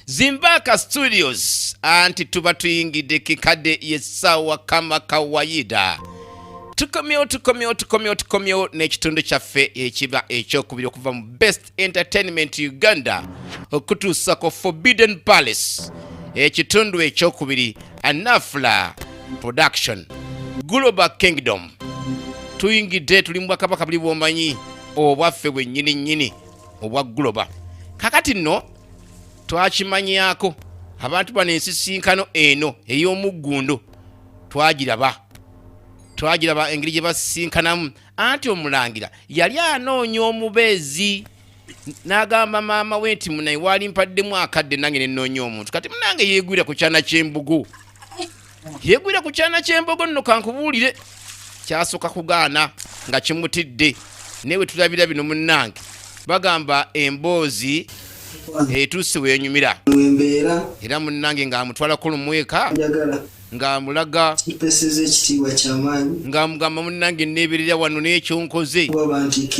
Zimbaka Studios anti tuba tuyingidde kikadde yesawa kama kawaida. Tukomyo n'ekitundu kyaffe ekiba ekyokubiri okuva mu Best Entertainment Uganda okutuusa ku Forbidden Palace, ekitundu ekyokubiri Anafla Production Global Kingdom. Tuyingidde tuli mu Bwakabaka buli bw'omanyi obwaffe bwennyini obwa Global. Kakati nno twakimanyako abantu bano ensisinkano eno ey'omuggundo twagiraba engeri gye basisinkanamu anti omulangira yali anoonya omubeezi n'agamba maama we nti munayi waali mpaddemu akadde nange ne nnoonya omuntu kati munange yeegwira ku kyana ky'embogo nno kankubuulire kyasooka kugaana nga kimutidde newe tulabira bino munnange bagamba emboozi etuuse wenyumira era munnange ng'amutwalako lumweka ng'amulaga ng'amugamba munnange neeberera wano n'ekyonkoze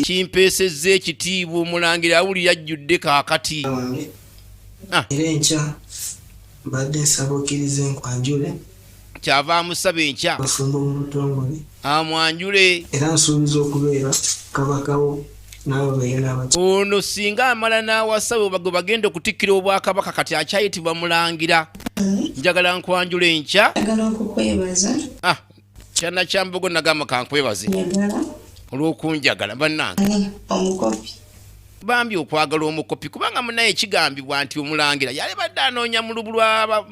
kimpeesezza ekitiibwa omulangira awulira ajjudde kaakati era enkya mbadde nsaba okkiriza enkwanjule kyava amusaba enkya bafumba mu butongole amwanjule era nsuubiza okubeera kabakawo nabo beera abaki ono singa amala n'awasawe gwe bagenda okutikkira obwakabaka kati akyayitibwa mulangira. Njagala nkwanjula enkya kyana kyambogo nagamba kankwebaze olw'okunjagala bannange bambi okwagala omukopi kubanga munaye ekigambibwa nti omulangira yali badde anoonya mu lubu lwa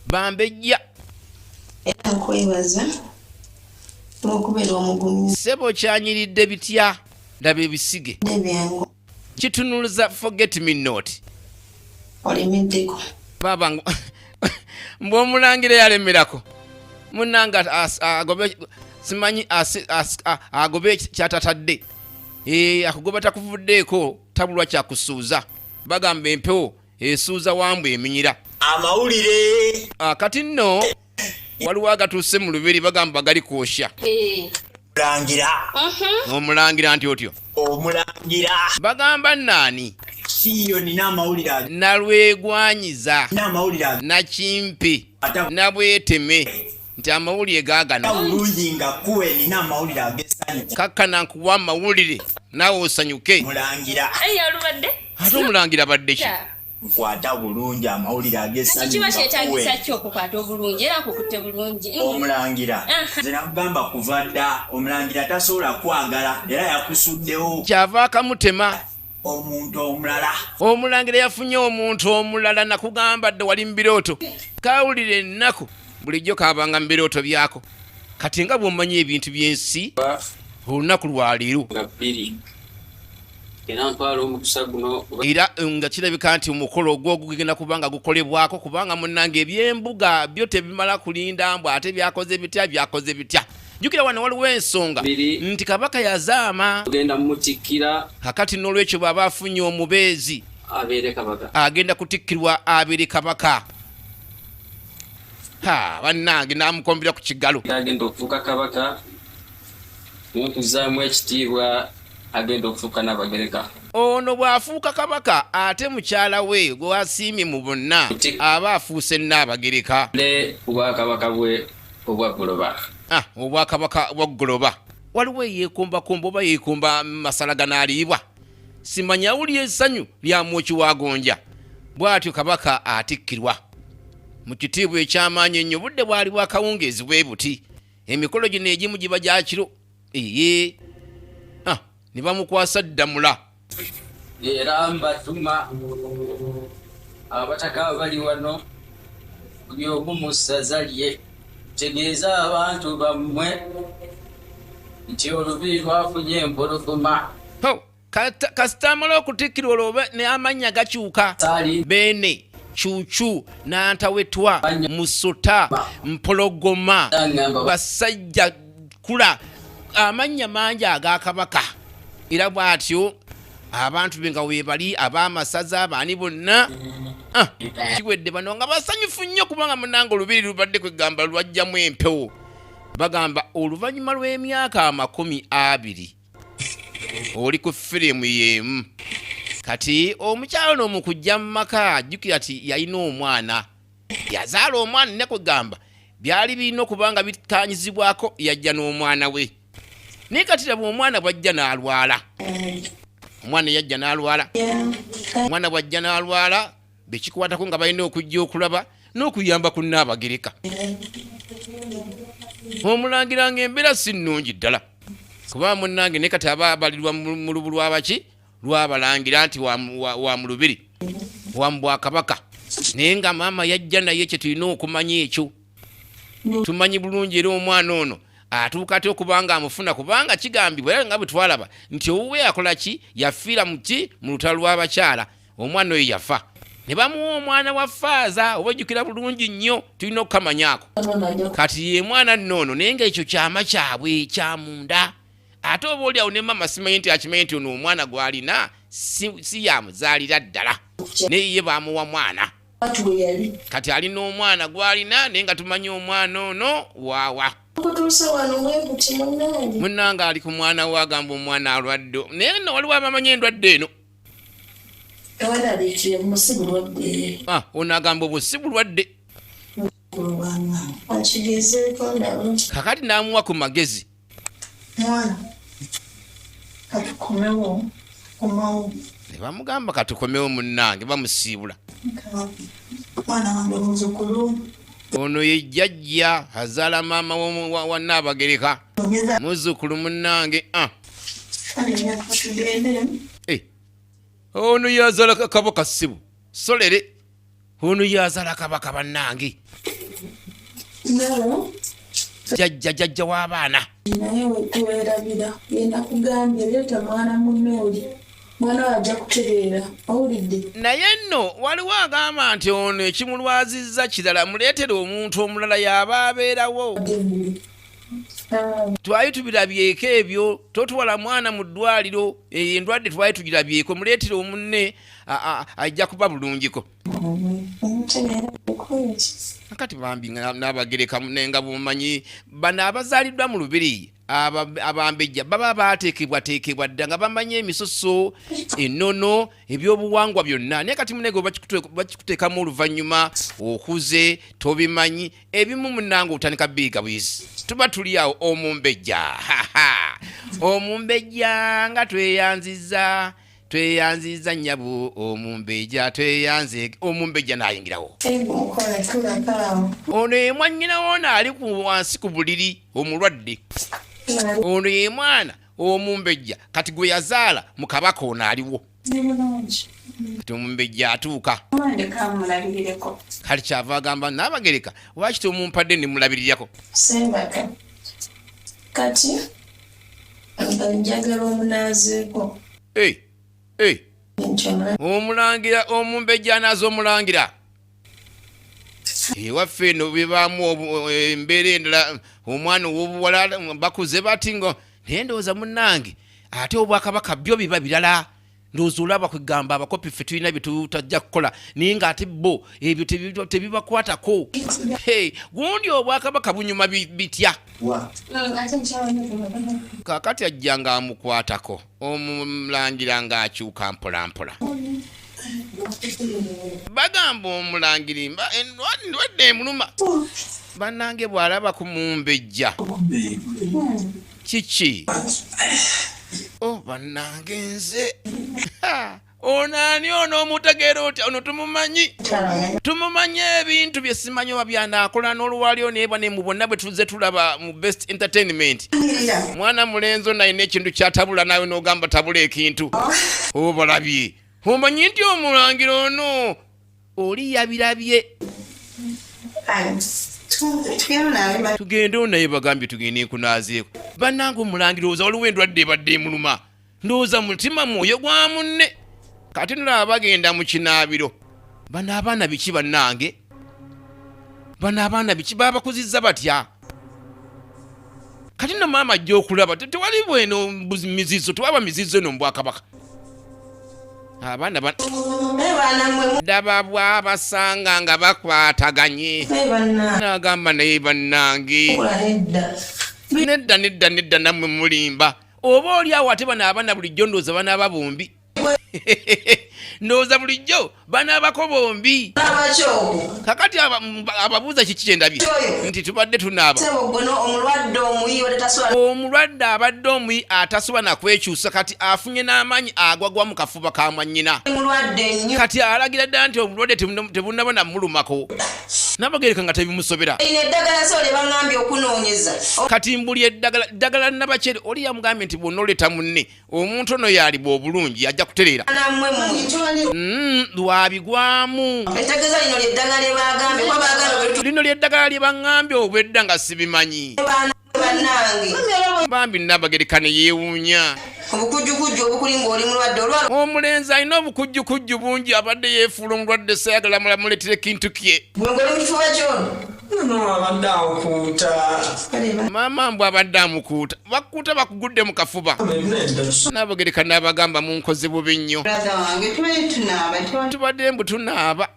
bambejja sebo kyanyiridde bitya ndaba ebisige kitunuluza forget me not baba mb'omulangira yalemerako munnanga agobe simanyi agobe kyatatadde akugoba takuvuddeeko tabulwa kyakusuuza bagamba empewo esuuza wambwa eminyira amawulire kati nno waliwo agatuuse mu lubiri bagamba gali kwosya omulangira nti otyo omulangira bagamba naani siyo nina amawulire nalwegwanyiza n'amawulire nakimpi nabweteme nti amawulire gaagano bulungi nga kuwe nina amawulire ag'essanyu kakkana nkuwa amawulire naawe osanyuke mulangira ate omulangira badde ki nkwata bulungi amawulire ag'essanyu kiba kyetagisa ki okukwata obulungi era nkukutte bulungi omulangira nze nakugamba kuva dda omulangira tasobola kwagala era yakusuddewo kyava akamutema omuntu omulala omulangira yafunye omuntu omulala nakugamba dde wali mu birooto kawulire ennaku bulijjo kaabanga mu birooto byako kati nga bw'omanyi ebintu by'ensi olunaku lwaleero era nga kirabika nti omukolo ogwo gugenda kubanga gukolebwako kubanga munnange ebyembuga byo tebimala kulinda mbw ate byakoze bitya jjukira wano waliwo ensonga nti kabaka yazaama kakati n'olwekyo bw'aba afunye omubeezi agenda kutikkirwa abeere kabaka bannange n'amukombera ku kigalo agenda okufuuka kabaka n'okuzaamu ekitiibwa agenda okufuuka n'abagereka ono bw'afuuka kabaka ate mukyala we gwe wasiimye mu bonna aba afuuse n'abagereka obwakabaka bwe obwa Goloba obwakabaka bwa Goloba waliwo eyeekumbakumba oba yeekumba masala ganaaliibwa simanyi awulira essanyu lya mwoki wa gonja bw'atyo kabaka atikkirwa mu kitiibwa eky'amaanyi ennyo budde bwali bwakawungeezi bwe buti emikolo gino egimu giba gya kiro ne bamukwasa ddamula era mbatuma abataka bali wano buli omu mu ssaza lye tegeeza abantu bammwe nti olubiri lwafunye empologoma kasita amala okutikkirwa olwo ne amannya gakyuka beene cuucu nantawetwa musota mpologoma basajja kula amannya mangi agakabaka era bw'atyo abantu be nga weebali ab'amasaza abaani bonna kiwedde bano nga basanyufu nnyo kubanga munange olubiri lubadde kwegamba lwajjamu empewo bagamba oluvannyuma lw'emyaka 20 oli ku firimu y'emu kati omukyalo n'omukujja mu maka ajjukira ati yalina omwana yazaala omwana ne kugamba byali birina okubanga bikanyizibwako yajja n'omwana we naye kati laba omwana bwajja n'alwala omwana yajja n'alwala omwana bwajja n'alwala bekikwatako nga balina okujja okulaba n'okuyamba ku Nnaabagereka omulangira ng'embeera si nnungi ddala kuba munnange ne kati aba abalirwa mu lubu lwabaki lwabalangira nti wa mu lubiri wa mu Bwakabaka naye nga maama yajja naye kye tulina okumanya ekyo tumanyi bulungi era omwana ono atuuka ate okubanga amufuna kubanga kigambibwa era nga bwe twalaba nti owuwe akola ki yafiira muki mu lutalo lw'abakyala omwana oyo yafa ne bamuwa omwana wa faaza oba ojjukira bulungi nnyo tulina okukamanyaako kati ye mwana nnono naye ngaekyo kyama kyabwe kyamunda ate oba oliawo ne mama simanyi nti akimanyi nti ono omwana gw'alina si yamuzaalira ddala naye ye bamuwa mwana kati alina omwana gw'alina naye nga tumanyi omwana ono waawa munnange ali ku mwana we agamba omwana alwadde naye nno waliwo abamanyi endwadde eno ono agamba obwo si bulwadde kakati n'amuwa ku magezi ne bamugamba katukomewo munnange bamusiibula ono ye jjajja azaala maama wa Nnaabagereka muzzukulu munnange ono yazaala kabaka ssibu solere ono yazaala kabaka bannange jjajja w'abaana naye wetuwerabira genda kugambye leeta mwana munne oli mwana wajja kutereera owulidde naye nno waliwo agamba nti ono ekimulwazizza kirala muleetere omuntu omulala y'aba abeerawo twali tubirabyeko ebyo totuwala mwana mu ddwaliro endwadde twali tugirabyeko muleetere omunne ajja kuba bulungiko kati bambi Nnaabagereka nenga bumanyi bano abazaaliddwa mu lubiri abambejja baba bateekebwateekebwa dda nga bamanyi emisoso ennono ebyobuwangwa byonna naye kati munege bakikuteekamu oluvannyuma okuze tobimanyi ebimu munnange otandika biiga bwizi tuba tuli awo omumbejja omumbejja nga tweyanziza nnyabo omumbejja tweyanze omumbejja n'ayingirawo ono ye mwannyinawo ali wansi ku buliri omulwadde ono ye mwana omumbejja kati gwe yazaala mu kabaka ono aliwo kati omumbejja atuuka kali kyava agamba Nnaabagereka lwaki tomumpadde nemulabirirako sembaka kati njagala omunaazeeko omulangira omumbejja anaaza omulangira ewaffe eno bebaamu embeera endala omwana ow'obuwala bakuze bati ngo naye ndowooza munnange ate obwakabaka byo biba birala ndowooza olaba kwegamba abakopi ffe tulina bye tutajja kukola naye ng'ate bo ebyo tebibakwatako gundi obwakabaka bunyuma bitya kakati ajja nga amukwatako omulangira ng'akyuka mpolampola bagamba omulangiri endwadde emuluma bannange bw'alaba ku mumbejja kiki bannange nze onaani ono omutegeera otya ono tumumanyi ebintu bye simanyi oba byanaakola n'olwaliyo naye bane bonna bwe tuze tulaba mu best entertainment mwana mulenzi ono alina ekintu kyatabula nawe n'ogamba tabula ekintu obalabye omanyi nti omulangira ono oli yabirabye tugende onaye bagambye tugende nkunaazeeko bannange omulangira oza waliwo endwadde ebadde emuluma ndowooza mutima mwoyo gwa munne kati nolaba bagenda mu kinaabiro bano abaana biki bannange bano abaana biki babakuzizza batya kati no maama ajja okulaba tewali bweno mizizo tewaba mizizo eno mu Bwakabaka abaana daba bwabasanga nga bakwataganye nagamba naye bannange nedda nammwe mulimba oba oli awo ate bano abaana bulijjo ndowooza banaaba bombi ndowooza bulijjo banaabako bombi Abakyoko. kakati ababuuza kiki kyendabye nti tubadde tunaaba Sebo gono omulwadde omuyi watataswala. omulwadde abadde omuyi atasoba nakwekyusa kati afunye n'amaanyi agwagwa mu kafuba ka mwannyina Mulwadde nnyo. kati alagira ddala nti obulwadde tebunaba mulumako nabagereka nga tebimusobera Ine eddagala so lye baŋŋambye okunoonyeza. kati mbuli eddagala nabakere oli yamugambye nti bwonna oleeta munne omuntu ono yalibwa obulungi ajja kutereera Nammwe lwabigwamu etegeeza lino lye ddagala lye bagambye kuba baagala lino lyeddagala lye baŋŋambye obwedda nga sibimanyi bannange. bambi nabagereka ne yeewuunya Obukujjukujju obukuli ng'oli mulwadde olwala. omulenzi alina obukujjukujju bungi abadde yeefuula omulwadde sayagala mulamuleetera ekintu kye Gwe ng'oli mu kifuba kyono. No abadde akuuta. maama mbw abadde amukuuta bakuuta bakugudde mu kafuba nabagereka n'abagamba munkoze bubi nnyo Brother wange tubadde tunaaba. tubadde mbu tunaaba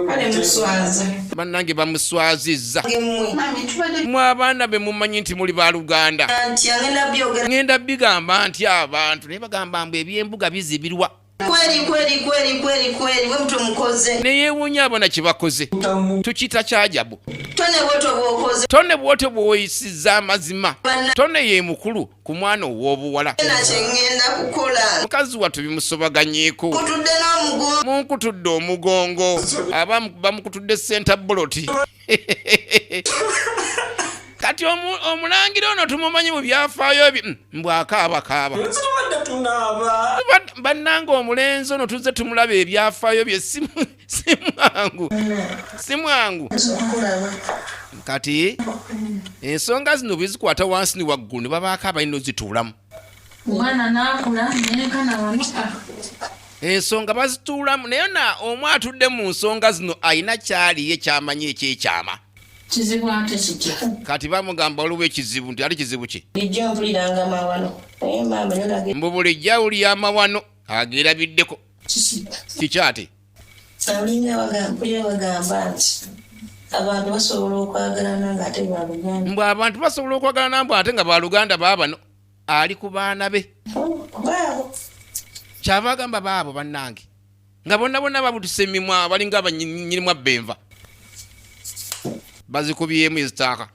Kale muswaza. bannange bamuswazizza Mmwe. Mami tubadde mwe abaana be mumanyi nti muli baluganda nti agenda byogera. ŋŋenda bigamba nti abantu naye bagamba mbu ebyembuga bizibirwa Kweri we mutwe mukoze. neyeewuunya abona kye bakoze tukiyita kyajabu Tone bwoto bw'okoze. tone bw'ote bw'oyisizza amazima tone ye mukulu ku mwana ow'obuwala Na kye ŋŋenda kukola. mukazi wattu bimusobaganyeeko Kutudde n'omugongo. munkutudde omugongo abamu bamukutudde senta boloti kati omulangira ono tumumanyi mu byafaayo bye mbwakaabakaaba bannanga omulenzi ono tuzze tumulaba ebyafaayo bye si mwangu kati ensonga zino bwezikwata wansi ni waggulu ne babaako abalina ozituulamu Omwana n'akula nenkana wano. ensonga bazituulamu naye na omu atudde mu nsonga zino alina kyaliye kyamanyi ekyekyama Kizibu ate kitya. kati bamugamba waliwo ekizibu nti ali kizibu ki Lijjo mpuliranga mawano. Naye maama nolage. mbu bulijjo awulira amawano ageerabiddeko kikyate Alinga bagamba nti abantu basobola okwagalana ng'ate baluganda. mbu abantu basobola okwagalana mbu ate nga baluganda baabano ali ku baana be Baabo. kyava agamba baabo bannange nga bonna babutuse emimwa balinga abanyinimu abbenva bazikubyemu ezitaaka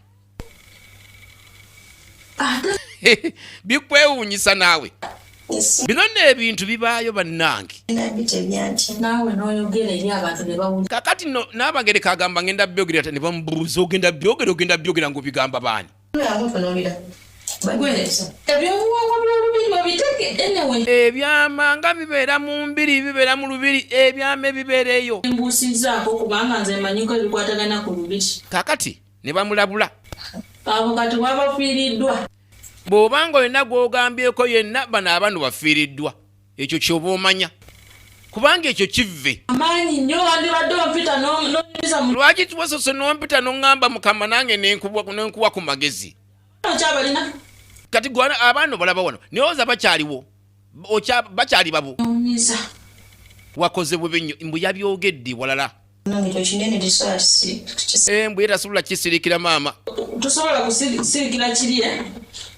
bikwewuunyisa naawe bino n'ebintu bibaayo bannange Naawe n'oyogera eri abantu ne bawulira. kakati n'abagereka agamba ngenda byogera ne bamubuuza ogenda byogera ng'obigamba baani Ebyobuwangwa by'olubiri babitege anyway. ebyama nga bibeera mu mbiri bibeera mu lubiri ebyama ebibeera eyo Mbuusizaako kubanga nze manyiko ebikwatagana ku lubiri. kakati ne bamulabula Abo kati wabafiiriddwa. bw'obanga olina gw'ogambyeko yenna bano abano bafiiriddwa ekyo ky'oba omanya kubanga ekyo kivve Amaanyi nnyo wandibadde ompita n'oyinza mu lwaki kiwasose n'ompita n'oŋŋamba mukama nange nenkuwa ku magezi kyabalina. kati gwana abaana balaba wano newoza bakyaliwo bakyali babo Onyiza. wakoze bubi nnyo mbu yabyogedde walala Nange tokinene disaasi. mbu ye tasobola kisirikira maama Tosobola kusirikira kiri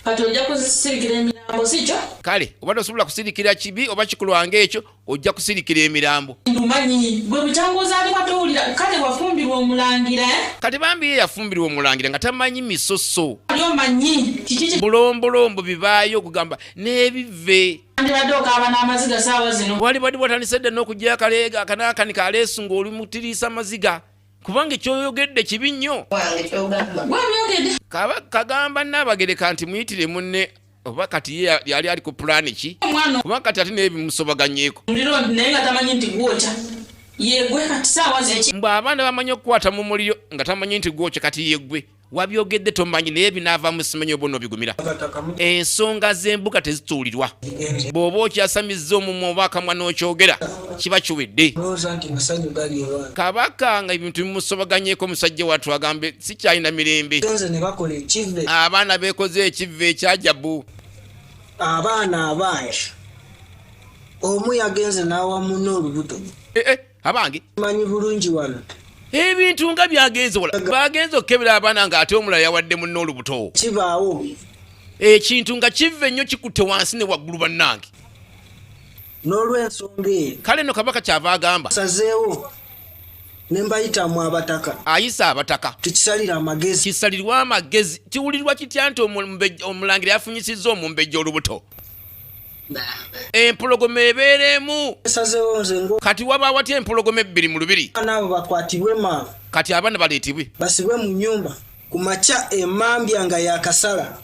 kati ojja kusirikira emirambo sikyo? kale oba tosobola kusirikira kibi oba kikulwanga ekyo ojja kusirikira emirambo Ndumanyi gwe butanguza ali batowulira kale wafumbirwa omulangira kati bambi ye yafumbirwa omulangira nga tamanyi misoso ali omanyi kiki bulombolombo bibaayo okugamba n'ebive andibadde okaaba n'amaziga saawa zino. wali badi watandise dda n'okujja akaleega akanaakani kaleesu ng'oli mutiriisa amaziga kubanga ekyoyogedde kibi nnyo Wamyogedde. kagamba Nnaabagereka nti muyitire munne oba kati ye yali ali ku pulaani ki Omwana kubanga kati ate n'ebimusobaganyeeko muliro naye nga tamanyi nti gwokya. Yegwe kati saawa zeki. mbu abaana bamanyi okukwata mu muliro nga tamanyi nti gwokye kati yeggwe wabyogedde tomanyi naye binaavaamu simanyi oba onoobigumira ensonga z'embuga tezituulirwa bw'oba okyasamizza omumwa oba akamwa n'okyogera kiba kiwedde kabaka nga ebintu bimusobaganyeeko omusajja wattu agambe sikyalina mirembe abaana beekoze ekivve ekyajabu abaana abangi omu yagenze n'awa munne olubuto abange manyi bulungi wano ebintu nga byagenze wala bagenze okukebera abaana ng'ate omulala yawadde munne olubuto kibaawo ekintu nga kivve nnyo kikutte wansi ne waggulu bannange n'olw'ensonga eyo kale no kabaka kyava agamba sazeewo ne mbayitamu abataka ayisa abataka tekisalira amagezi kisalirwa amagezi kiwulirwa kitya nti omulangira yafunyisizza omumbejja olubuto empologoma ebeeremu sazeewo nze ngo kati waba watya empologoma ebbiri mu lubiri naabo bakwatibwe mangu kati abaana baleetibwe basibwe mu nnyumba ku makya emmambya nga yakasala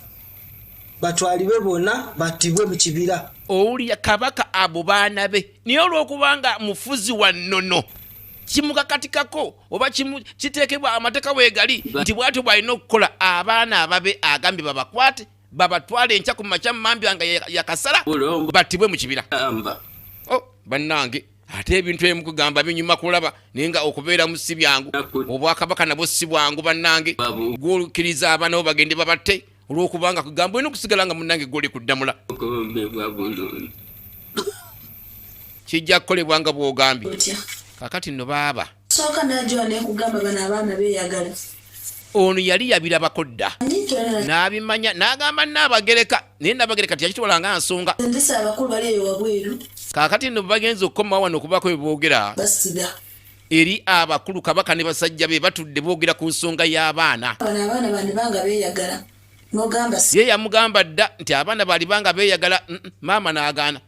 batwalibwe bonna battibwe mu kibira owulira kabaka abo baana be naye olw'okubanga mufuzi wa nnono kimukakatikako oba kiteekebwa amateeka weegali nti bwatyo bw'alina okukola abaana ababe agambye babakwate babatwale enkya ku makya mmambya nga yakasala battibwe mu kibira bannange ate ebintu ebimu kugamba binyuma kulaba naye nga okubeera mu si byangu obwakabaka nabwo si bwangu bannange gwolukiriza abaana bo bagende babatte olw'okubanga kugamba olina okusigala nga munnange gwoli kuddamula kijja kukolebwa nga bw'ogambye kakati nno baaba sooka n'ajowa nekugamba bano abaana beeyagala ono yali yabirabako dda n'abimanya n'agamba Nnabagereka naye Nnabagereka tiyakitwalanga nsonga ndisa abakulu bali eyo wabweru kaakati nno bagenza okukomawo wano okubako bye boogera basiga eri abakulu kabaka ne basajja be batudde boogera ku nsonga y'abaana bano abaana bandibanga beeyagala n'ogamba ye yamugamba dda nti abaana balibanga beeyagala maama n'agaana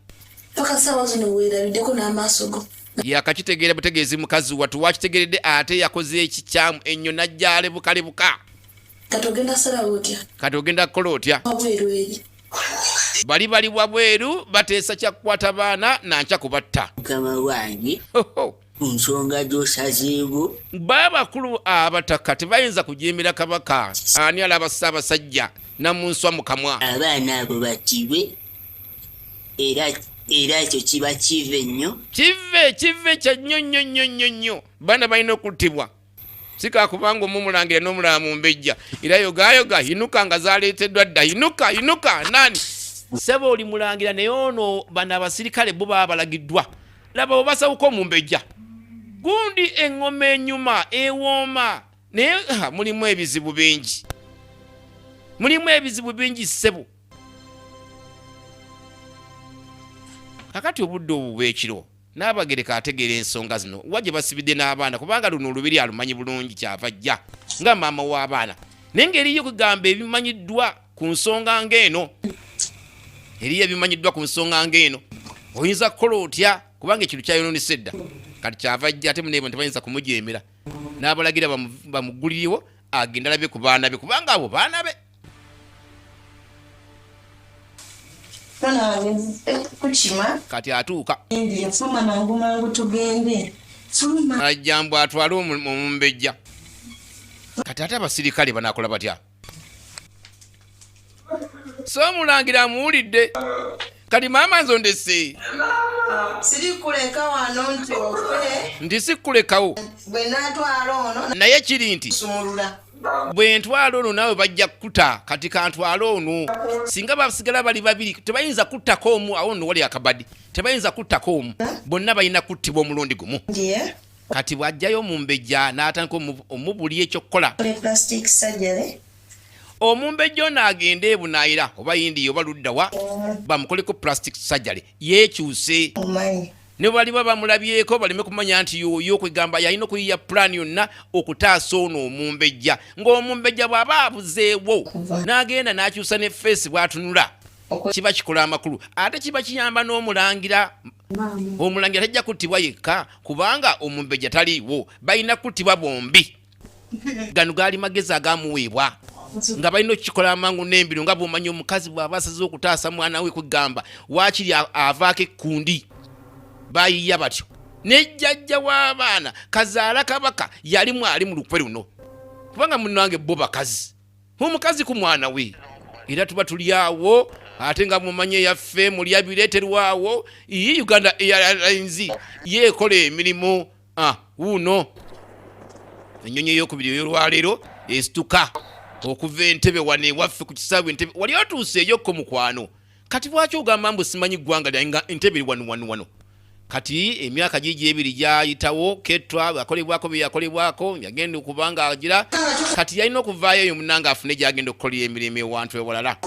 paka sawa zino weerabiddeko n'amaaso go yakakitegeera butegeezi mukazi watu wakitegeredde ate yakoze ekikyamu ennyo najjaale bukalebuka kati ogenda salawo otya kati ogenda kukola otya wabweru eri bali wabweru bateesa kyakukwata baana nankya kubatta mukama wange ku nsonga gy'osazeewo baabakulu abataka tebayinza kujeemera kabaka ani alaba ssaabasajja namunswa mu kamwa abaana abo battibwe era ekyo kiba kive nnyo kive kya nnyo baana balina okuttibwa sikakubanga omumulangira n'omulaba mu mbejja era yogayoga yinuka nga zaleeteddwa dda yinuka nani seba oli mulangira naye ono bano abasirikale bo baba balagiddwa laba obasawuka mu mbejja gundi eŋŋoma enyuma ewooma naye mulimu ebizibu bingi ssebo kakati obudde obwo bwekiro Nnabagereka ategeera ensonga zino wajje basibidde n'abaana kubanga luno olubiri alumanyi bulungi kyava jja nga maama w'abaana naye ng'eriyo kugamba ebimanyiddwa ku nsonga ng'eno oyinza kukola otya kubanga ekintu kyayononesa edda kati kyava jja ate muneebo tebayinza kumujeemera n'abalagira bamuguliriwo agenda labe ku baana be kubanga abo baana be kukima kati atuuka fuma mangu tugende ajjambu atwale omumbejja kati ate abasirikale banaakola batya so omulangira amuwulidde kati maama nzondese sirikuleka wano nti ofe nti sikulekawo bwe natwala ono naye kiri nti sumulula bwe ntwala ono naawe bajja kukuta kati kantwala ono singa basigala bali babiri tebayinza kuttako omu awo nno wali akabadi tebayinza kuttako omu bonna balina kuttibwa omulundi gumu kati bw'ajjayo omumbejja n'atandika omubuli ekyokukola omumbejja ono agende ebunaayira oba yindi oba luddawa bamukoleko plastic surgery yeekyuse ne baliba bamulabyeko baleme kumanya nti yoyo kwegamba yalina okuyiya plan yonna okutaasa ono omumbejja ng'omumbejja bw'aba abuzeewo n'agenda n'akyusa ne feesi bw'atunula kiba kikola amakulu ate kiba kiyamba n'omulangira omulangira tajja kuttibwa yekka kubanga omumbejja taliiwo balina kuttibwa bombi gano gaali magezi agamuweebwa nga balina okukikola amangu n'embiro nga bw'omanyi omukazi bw'aba asaze okutaasa mwana we kwegamba waakiri avaako ekkundi bayiya batyo nejjajja w'abaana kazaala kabaka yalimu ali mu lukwe luno kubanga munnange bo bakazi omukazi ku mwana we era tuba tuli awo ate nga mumanye yaffe mulya bireeterwawo iyi Uganda Airlines yeekola emirimu wuuno ennyonyi ey'okubiri ey'olwaleero esituka okuva Entebbe wano ewaffe ku kisaawe Entebbe wali otuuse eyokko mukwano kati bwaki ogamba mbu simanyi ggwanga lyange Entebbe wano kati emyaka gigi ebiri gyayitawo Ketra akolebwako bye yakolebwako yagenda okubanga agira kati yalina okuvaayo eyo munnanga afune gyagenda okukolera emirimu ewantu ewalala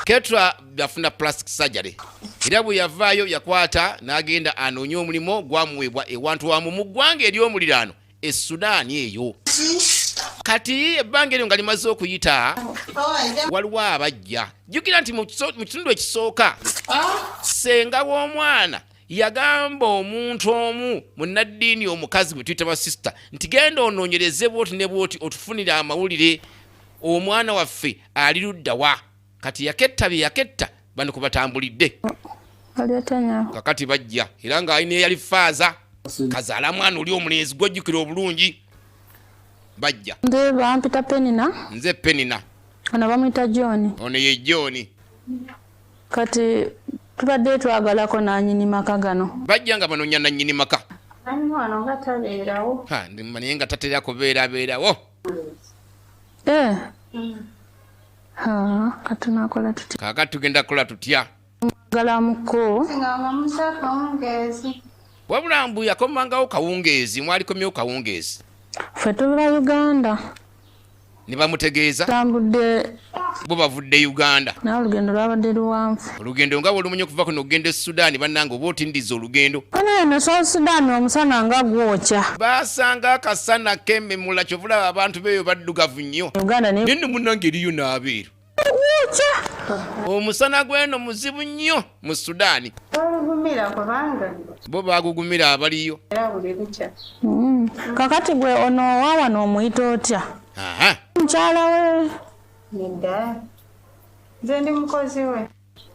Ketra yafuna plastic surgery. Era bwe yavaayo yakwata n'agenda anoonye omulimo gwamuweebwa ewantu wamu mu ggwanga ery'omuliraano Sudan eyo. Kati ebbanga eryo nga limaze okuyita waliwo abajja. Jjukira nti mu kitundu ekisooka ssenga w'omwana yagamba omuntu omu munnaddiini omukazi gwe tuyita basisita nti genda onoonyereze bwoti ne bwoti otufunire amawulire omwana waffe ali ludda wa. Kati yaketta bye yaketta bano kubatambulidde. Kakati bajja era ng'alina eyali faaza kazaala mwana oli omulenzi gwojjukira obulungi. Bajja. Nze bampita Penina. Nze Penina. Ono bamuyita John. Ono ye John. Kati tubadde twagalako nanyini maka gano. Bajja nga banoonya nannyini maka. Wano nga tabeerawo. Naye nga tatera kubeerabeerawo. Katunakola tutya. Kaakati tugenda kukola tutya. Galamuko. Wabula mbu yakomangawo kawungeezi, mwalikomyewo kawungeezi. Ffe tubula Uganda. Ne bamutegeeza. Tambudde. Bo bavudde Uganda. Nawe olugendo lwabadde luwanvu. Olugendo nga bw'olumanyi okuva kuno okugenda e Sudan bannange oba otindiza olugendo. Eno South Sudan omusana nga gwokya. Baasanga akasana k'emmemula kyovulaba abantu beeyo baddugavu nnyo. Uganda ne nno munnange eriyo n'abeeru. Omusana gw'eno muzibu nnyo mu Sudan. Bagugumira kubanga. Bo baagugumira abaliyo. Kakati gwe ono waawa n'omuyita otya? Mukyala we. Nda. Nze ndi mukozi we.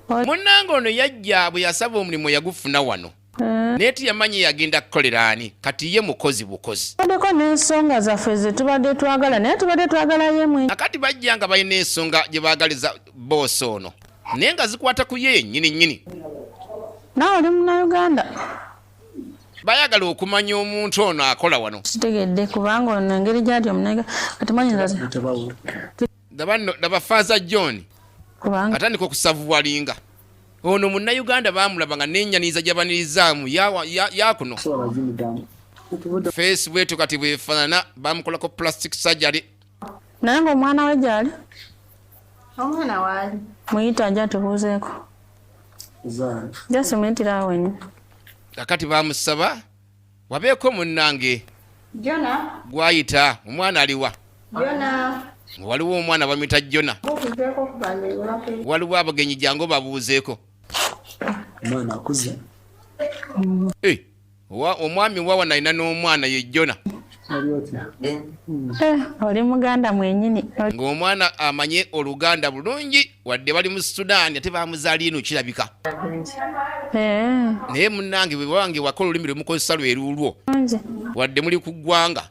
Munnange ono yajja bwe yasaba omulimu yagufuna wano. Naye tiyamanye yagenda kukolera ani kati ye mukozi bukozi. Tubaddeko n'ensonga zaffe ze tubadde twagala naye tubadde twagala ye mwe. Akati bajja nga balina ensonga gye baagaliza boosi ono naye nga zikwata ku ye nnyini. Naawe oli Munnayuganda? Bayagala okumanya omuntu ono akola wano. Kitegedde kubanga ono engeri gy'ati Omunnayuganda kati manyi daba Faaza John kubanga atandika okusavuwalinga. Ono Munnayuganda baamulaba nga n'ennyaniza gy'abanirizzaamu yakuno. Face bwetu kati bwefaanana bamukolako plastic surgery. naye ng'omwana we gy'ali? Omwana waali. Muyita ajja tubuuzeeko. Jasi muyitira awo wennyini. Kakati bamusaba wabeeko munnange. Jona. Gwayita omwana aliwa? Jona. Waliwo omwana bamuyita Jona. Okuzeeko kubanira. Waliwo abagenyi jangu babuuzeeko. Omwana akuze. Omwami wawa nalina n'omwana ye Jona. Oli Muganda mwennyini. Ng'omwana amanye Oluganda bulungi wadde bali mu Sudan ate baamuzaala eno kirabika. Naye munnange bwe wange wako olulimi lwe mukozesa lwerulwo wadde muli ku ggwanga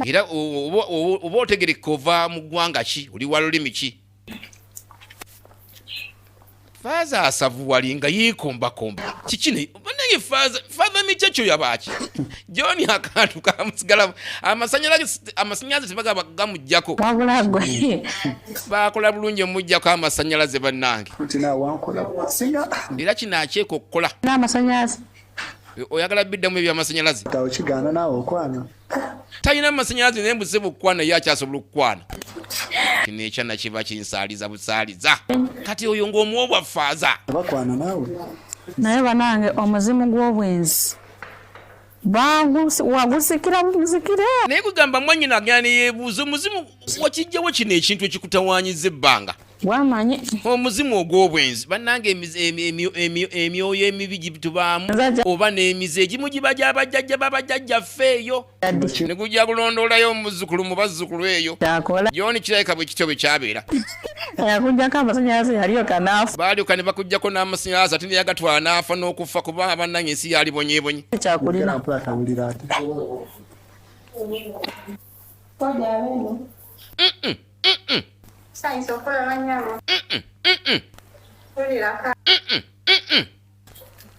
era oba otegereka ova mu ggwanga ki oli wa lulimi ki. Faaza asavuwali nga yeekombakomba kikine bannange Faaza mikyakyo yabaaki John akantu kamusigala amasanyalaze tebagaba gamuggyako wabula gwe bakola bulungi omuggyako amasanyalaze bannange era kino akyeka okukola n'amasanyalaze. Oyagala biddamu eby'amasanyalaze kigaana naawe okwana talina amasanyalaze naye mbuze bukwana ye akyasobola okukwana. Kino ekyana kiba kinsaaliza busaaliza kati oyo ng'omuwa bwa Faaza bakwana naawe naye banange omuzimu gw'obwenzi wagusikira buzikire. naye kugamba mwannyina agenda ne yeebuuza omuzimu wakijjawo kino ekintu ekikutawaanyiza ebbanga. Gwamanyi omuzimu ogw'obwenzi bannange emyoyo emibi gitubaamu oba n'emize egimu giba gy'abajjajja babajjajjaffe eyo ne gujja kulondoolayo omuzzukulu mu bazzukulu eyo. John kirabika bwe kityo bwe kyabeera. Yakugyako amasanyalaze yaliyo kanaafu. Baalyoka ne bakuggyako n'amasanyalaze ate ne yagatwala n'afa n'okufa kubanga bannange ensi yali bonyeebonye. Kyakulina.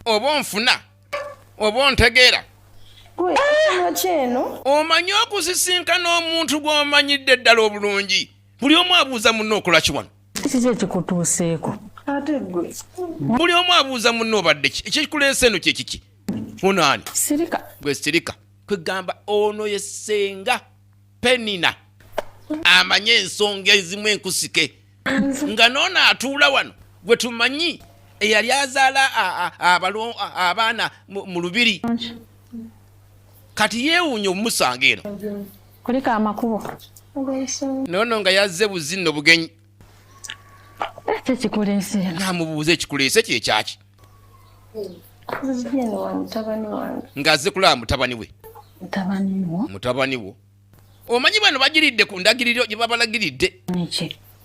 Oba onfuna oba ontegeera omanyi okusisinkana omuntu gw'omanyidde eddala obulungi buli omu abuuza munno okola ki wano. Kiki ekikutuuseeko? Buli omu abuuza munno obadde ki ekikuleese eno kye kiki? Ono ani? Sirika. Gwe sirika kwegamba ono ye ssenga Penina amanye ensonga ezimu enkusike nga n'ono atuula wano gwe tumanyi eyali azaala abaana mu lubiri kati yeewuunya omusanga eno kuliko amakubo nono nga yazze buzinno bugenyi tekikuleese namubuuza ekikuleese kyekyaki ng'azze kulaba mutabani we mutabani wo omanyi bano bagiridde ku ndagiriro gye babalagiridde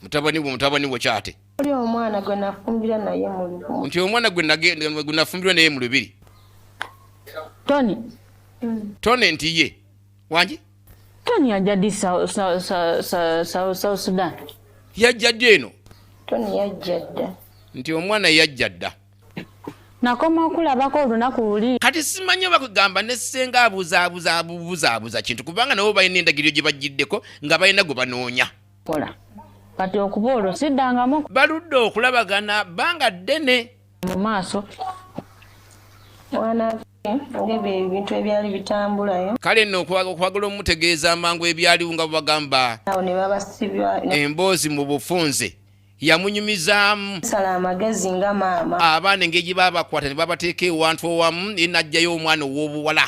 mutabani wo kyate oli omwana gwe nafumbira naye mu lubiri nti omwana gwe nafumbirwa naye mu lubiri Tony nti ye wangi Tony yajja ddi South Sudan yajja ddi eno Tony yajja dda nti omwana yajja dda nakoma okulabako olunaku luli kati simanyi bakugamba ne ssenga abuzaabuza kintu kubanga nabo balina endagiriro gye bagiddeko nga balina gwe banoonya kola kati okuba olwo siddangamu baludde okulabagana bbanga ddene mu maaso mwana ng'ebyo ebintu ebyali bitambulayo kale nno okwagala omutegeeza amangu ebyaliwo nga bwebagamba awo ne babasibya emboozi mu bufunze yamunyumizaamu sala amagezi nga maama abaana engeri gye babakwata ne babateeka ewantu owamu ye n'ajjayo omwana ow'obuwala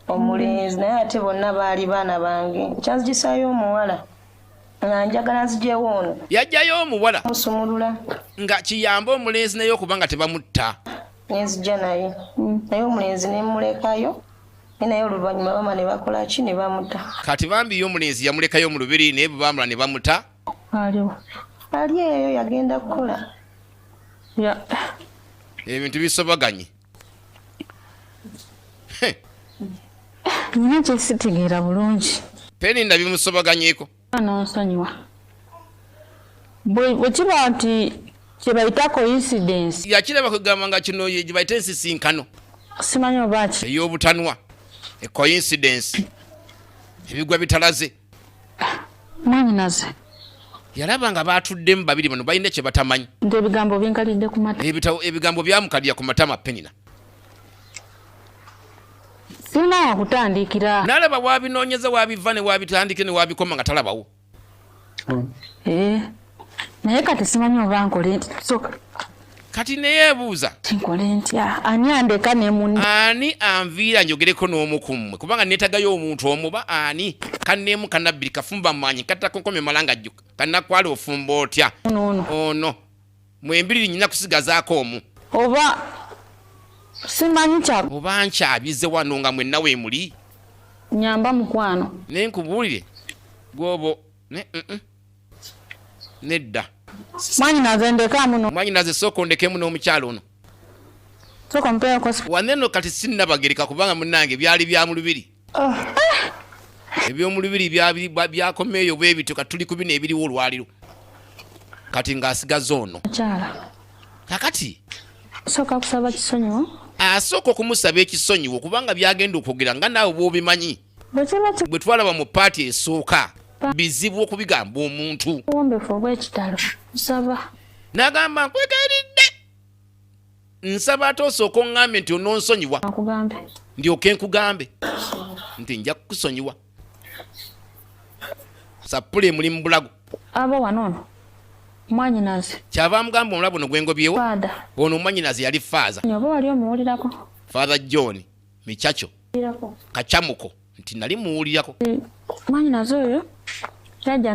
omulenzi naye ate bonna baali baana bange nkyazigisayo omuwala nga njagala nzijewo ono yajjayo omuwala musumulula nga kiyamba omulenzi naye okuba nga tebamutta nenzija naye naye omulenzi nemulekayo naye oluvannyuma bama ne bakola ki ne bamuta kati bambi omulenzi yamulekayo mu lubiri naye bwe bamula ne bamuta aliwo ali eyo yagenda kukola ebintu bisobaganye nina kyesitegeera bulungi peni nabimusobaganyeeko nonsonyiwa bwe kiba nti kyebayita coincidence yakiraba kugamba nga kino gye bayita ensisinkano simanyi oba ki ey'obutanwa coincidence ebigwa bitalaze mwanyinaze yalaba nga batuddemu babiri bano balina kye batamanyi nti ebigambo byenkalidde ku mata ebigambo byamukalira ku matama penina sirina wakutandikira nalaba wabinoonyeza wabiva ne wabitandike ne wabikoma nga talabawo naye kati simanyi oba nkole nti soka kati neyeebuuza kinkole ntya ani andeka nemuni ani anviira njogereko n'omu ku mmwe kubanga neetagayo omuntu omuba ani kanneemu kanabbiri kafumba mmanyi katakonkomye malanga jjuka kannakwala ofumba otya ono mwembiriri nyina kusigazaako omu oba simanyi kya oba nkyabize wano nga mwenna weemuli nyamba mukwano naye nkubuulire gwobo nedda mwanyinaze ndeka muno mwanyinaze sooka ondekemu n'omukyalo ono soka mpeeko waneno kati sinnabagereka kubanga munnange byali bya mu lubiri eby'omu lubiri byakomeeyo bwe bityo kati tuli ku bino ebiriwo olwaliro kati ng'asigaza ono kyala kakati soka kusaba kisonyiwo asooka okumusaba ekisonyiwo kubanga byagenda okwogera nga naawe bw'obimanyi bwekiba bwe twalaba mu paati esooka bizibu okubigamba omuntu kiwombefu obw'ekitalo nsaba n'agamba nkwegayiridde nsaba ate osooka oŋŋambe nti ononsonyiwa akugambe ndyoke nkugambe nti nja kukusonyiwa sappula emuli mu bulago abo wanono mwanyinaze kyava mugamba omulabo no gwengobyewo faada ono omwanyinaze yali faaza oba wali omuwulirako Father John Michacho Kachamuko nti nali muwulirako mwanyinaze oyo yajja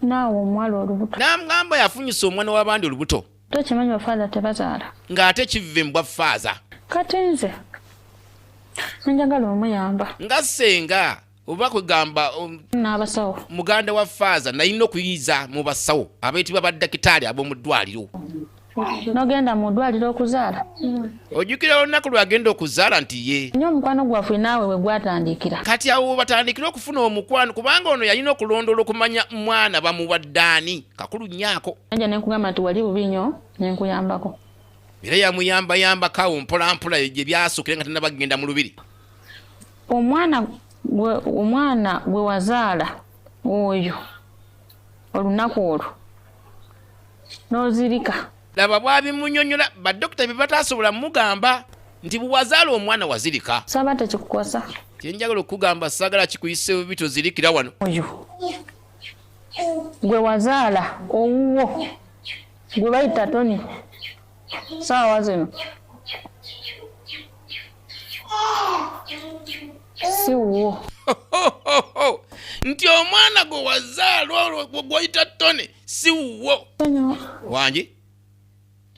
naawe omuwala olubuto n'amugamba yafunyisa omwana w'abandi olubuto tokimanyi bafaada tebazaala ng'ate kive mbwa faaza kati nze nenjagala omuyamba nga ssenga oba kwegamba n'abasawo muganda wa faaza nalina okuyiza mu basawo abayitibwa baddakitaali ab'omu ddwaliro nogenda mu ddwaliro okuzaala ojjukira olunaku lwagenda okuzaala nti ye nyo omukwano gwaffe naawe we gwatandikira kati awo batandikira okufuna omukwano kubanga ono yalina okulondoola okumanya mwana bamuwaddaani kakulu nyaako nanja nenkugamba nti wali bubi nnyo nenkuyambako era yamuyambayambako awo mpolampola gye byasukire nga tannabagenda mu lubiri omwana gwe wazaala oyo olunaku olwo n'ozirika laba bwabimunyonyola badokita bye bataasobola mugamba nti bwewazaala omwana wazirika saba tekikukosa kyenjagala okugamba saagala kikuyise bubi tozirikira wano oyo gwe wazaala owuwo gwe bayita Tony Saawa zino. Siwo. Nti omwana gwe wazaala olwo gw'oyita Tony siwo. Wangi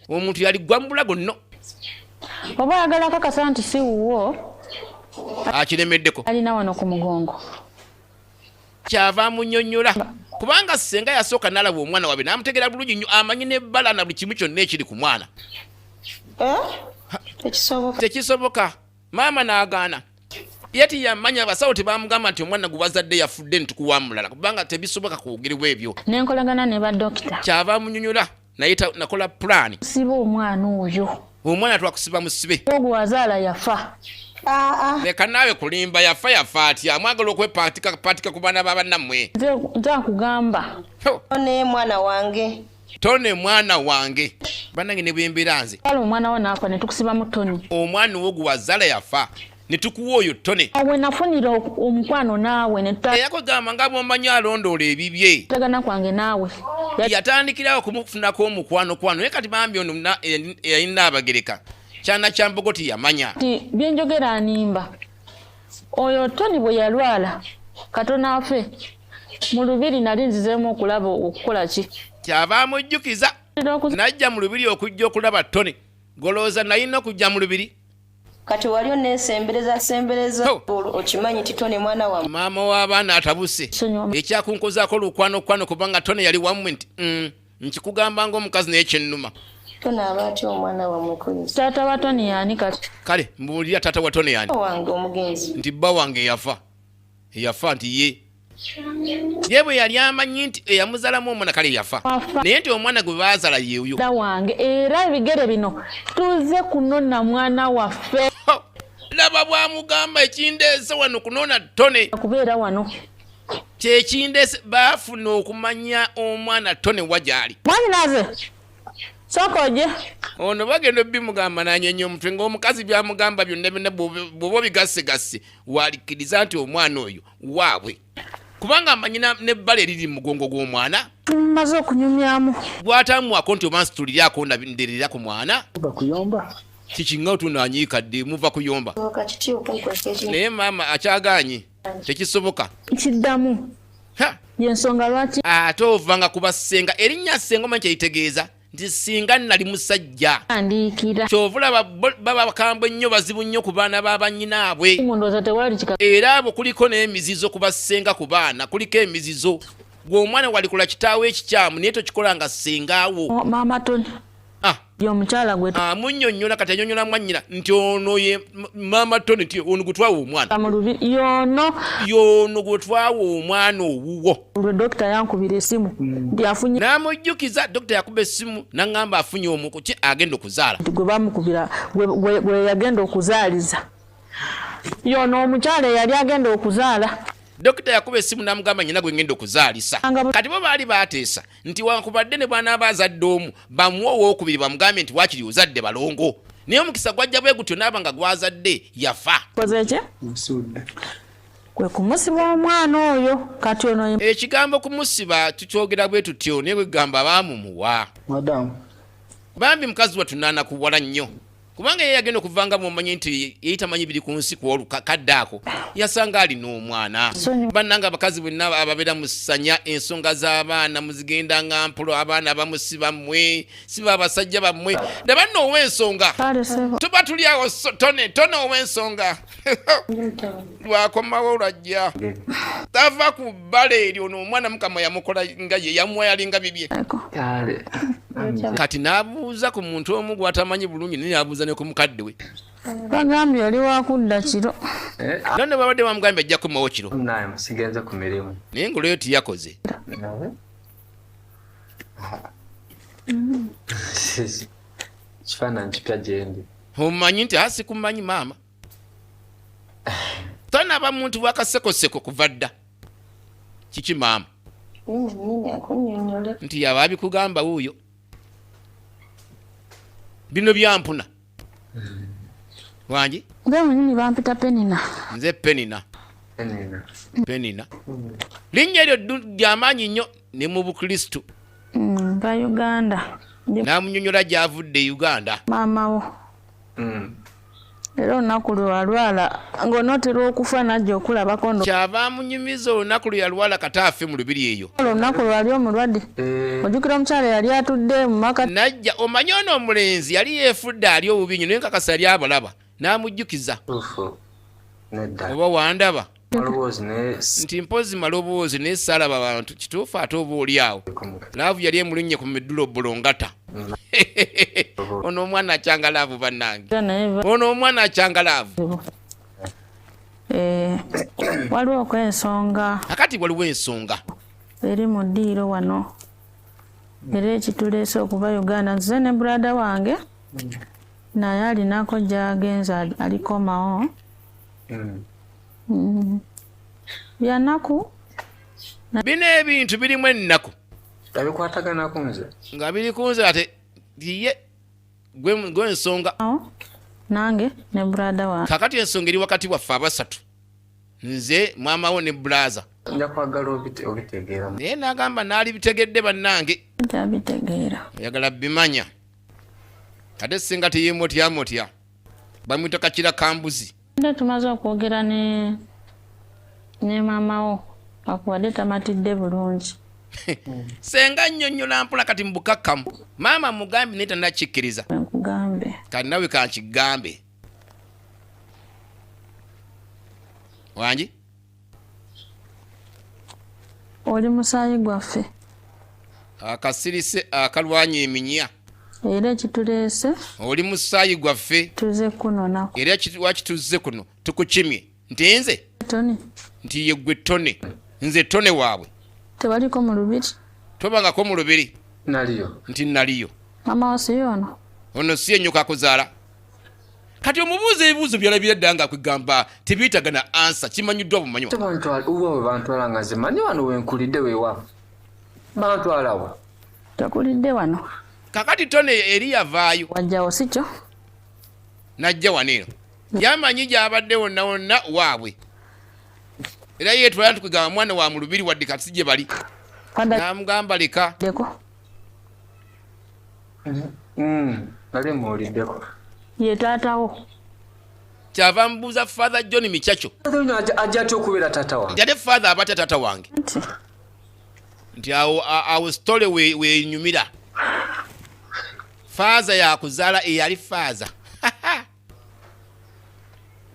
omuntu yali gwambula gonno. Oba ayagala kakasa nti siwo. Akiremeddeko. Alina wano ku mugongo. Kyava munnyonnyola. Kubanga senga yasooka n'alaba omwana wabe n'amutegera bulungi nnyo amanyi n'ebbala na buli kimu kyonna ekiri ku mwana. Tekisoboka. Maama n'agaana. Yeti yamanya abasawo tebamugamba nti omwana gwe wazadde yafudde ntukuwa mulala kubanga tebisoboka kwogerebwa ebyo. Nenkolagana ne ba dokita. Kyava munnyonnyola nayita nakola plan. Siba omwana oyo. Omwana twakusiba mu sibe. Ogwo wazaala yafa. Leka naawe kulimba yafa atya amwagala okwepatika ku baana babannammwe. Nze akugamba. Tone mwana wange. Tone mwana wange. Bannange ne bwembeera nze. Kale omwana wo naafa ne tukusiba mu Tony. Omwana wo gwe wazaala yafa. Ne tukuwa oyo Tone. Awe nafunira omukwano naawe ne yakugamba nga bw'omanyi alondoola ebibye. Tagana kwange naawe. Yatandikirawo kumufunako omukwano naye kati bambi ono yalina abagereka. Kyana kya Mbogoti yamanya. Byenjogera animba. Oyo Tony bwe yalwala Katonda afe. Mu lubiri nali nzizeemu okulaba okukola ki. Kyava amujjukiza. Najja mu lubiri okujja okulaba Tony. Golooza nalina okujja mu lubiri. Kati wali onesembereza okimanyi ti Tony mwana wa maama w'abaana atabuse. Ekyakunkozaako lukwano kubanga Tony yali wammwe nti nkikugamba ng'omukazi naye kyennuma. Tony abaati omwana wa mukuzi. Taata wa Tony yani kati. Kale mbuulira taata wa Tony yani. Wange omugenzi. Nti bba wange yafa nti ye. Ye bwe yali amanyi nti eyamuzaalamu omwana kale yafa. Naye nti omwana gwe baazala yeeyo. Wange era ebigere bino tuze kunona mwana waffe. Laba bwamugamba ekindeese wano kunona Tony. Kubeera wano. Kyekindeese baafuna okumanya omwana Tony wajali. Mwanyinaze. Sokoje. Ono bagenda bimugamba nanyenya omutwe ng'omukazi byamugamba byonna bw'oba bigasse walikiriza nti omwana oyo waabwe. Kubanga amanyina n'ebbala eriri mu mugongo gw'omwana. Maze okunyumyamu. Bw'atamuwako nti oba nsitulirako nderera ku mwana. Bakuyomba. Kikinga otunanyiikadde muva kuyomba. Naye maama akyaganye. Tekisoboka. Kiddamu. Yensonga lwaki. Ate ovanga kuba ssenga erinnya ssenga omanyi kyeyitegeeza. Nti singa nali musajja. Andikira. Kyovula baba bakambwe nnyo bazibu nnyo ku baana b'abanyinaabwe. Mundoza tewali kika. Era abo kuliko n'emizizo kubasenga ku baana kuliko emizizo. Gwe omwana walikola kitaawe ekikyamu naye tokikola nga sengaawo. Maama Tony. Y'omukyala gwe. Munnyonnyola kati annyonnyola mwannyina nti ono ye maama Tony nti ono gwe twawa omwana. Y'ono gwe twawa omwana owuwo. Olwo dokita yankubira essimu. Ndi afunye. N'amujjukiza dokita yakuba essimu n'aŋŋamba afunye omuku ki agenda okuzaala. Gwe bamukubira gwe yagenda okuzaaliza. Y'ono omukyala yali agenda okuzaala. Dokita yakuba essimu n'amugamba nnyina gwe ngenda okuzaalisa. Kati bo baali baateesa nti wankubadde ne bwana abazadde omu bamuwa owookubiri bamugambe nti waakiri ozadde balongo. Naye omukisa gwajja bwe gutyo n'aba nga gwazadde yafa. Koze ki? Kwe kumusiba omwana oyo kati ono. Ekigambo kumusiba tukyogera bwe tutyo naye bwegamba baamumuwa. Bambi mukazi watunaana kuwala nnyo. Kubanga yeye yagenda okuvanga mumanyi nti yeyitamanyi biri ku nsi ku olukadde ako yasanga alina omwana. Bannanga abakazi bonna ababeera mu ssanya ensonga z'abaana muzigenda nga mpulo abaana bamusiba mmwe siba abasajja bammwe ndaba nno ow'ensonga tuba tuli awo Tone ow'ensonga lwakomawo lwajja tava ku bbala eryo n'omwana mukama yamukola nga ye yamuwa yalinga bibye. Kati n'abuuza ku muntu omu gw'atamanyi bulungi naye abuuza ne ku mukadde we. Bagambye yali wakudda kiro. None babadde bamugambye ajja kumawo kiro. Naye musigenze ku mirimu. Naye ng'olweyo tiyakoze. Kifaananyi kipya gye ndi. Omanyi nti hasi kumanyi maama. Tonaba muntu wakasekoseko kuva dda. Kiki maama? Nti yaba abikugamba wuuyo. Bino byampuna. Wangi? Gwe mwennyini bampita Penina. Nze Penina. Linnya eryo ly'amaanyi nnyo ne mu Bukristo. Ba Uganda. n'amunnyonnyola gy'avudde Uganda. Maama wo era olunaku lwe walwala ng'onootera okufa najja okulabako kyava amunyumiza olunaku lwe yalwala kataafe mu lubiri eyo. olunaku lwe wali omulwadde ojjukira omukyala yali atudde mu maka najja omanyi ono omulenzi yali yeefudde ali obubi nnyo naye nkakasa yali abalaba n'amujjukiza oba wandaba nti mpozi maloboozi naye saalaba bantu kituufu ate oba oli awo laavu yali emulinnye ku middulo bolongata. ono omwana akyanga laavu bannange, ono omwana akyanga laavu. waliwo okwensonga akati waliwo ensonga eri mu ddiiro wano era ekituleese okuva Uganda. nze ne brada wange naye alinako gy'agenza alikomawo byanaku bino ebintu birimu ennaku abikwataganako nze nga biri kunze ate ye gwe ensonga nange ne brada wange. kakati ensonga eri wakati waffe abasatu, nze maama wo ne bulaza. nja kwagala obitegeera naye n'agamba naali bitegedde bannange tabitegeera oyagala bimanya ate singa teyemotyamotya bamwita kakira kambuzi. nde tumaze okwogera ne maama wo akuwadde tamatidde bulungi. senga nnyonnyola mpola kati mu bukakkamu maama mugambe naye tannakikkiriza. nkugambe kati nawe kankigambe wangi oli musaayi gwaffe akasirise akalwanya eminya era ekituleese oli musaayi gwaffe tuze kunonaku era wakituzze kuno tukukimye nti nze toni nti ye gwe tone nze tone waabwe tebaliko mu lubiri tobangako mu lubiri naliyo nti naliyo maama wasiyo ono si ennyoko akuzaala. kati omubuuza ebibuuzo byalabira dda nga akwegamba tebiyitagana ansa kimanyiddwa bumanyi uba we bantwala nga nze manyi wano wenkulidde weewa bantwalawo takulidde wano kakati tone eri yavaayo wajjawo si kyo najja wano eno yamanyi gy'abadde wonna wonna waabwe era yeetwala ntukugamba mwana wa mu lubiri wadde kati si gye bali namugamba leka nali muwuliddeko ye taatawo kyava mubuuza father John Michacho ajja atya okubeera taata wange nti ate father abatya taata wange nti awo stole wenyumira faaza yakuzaala eyali faaza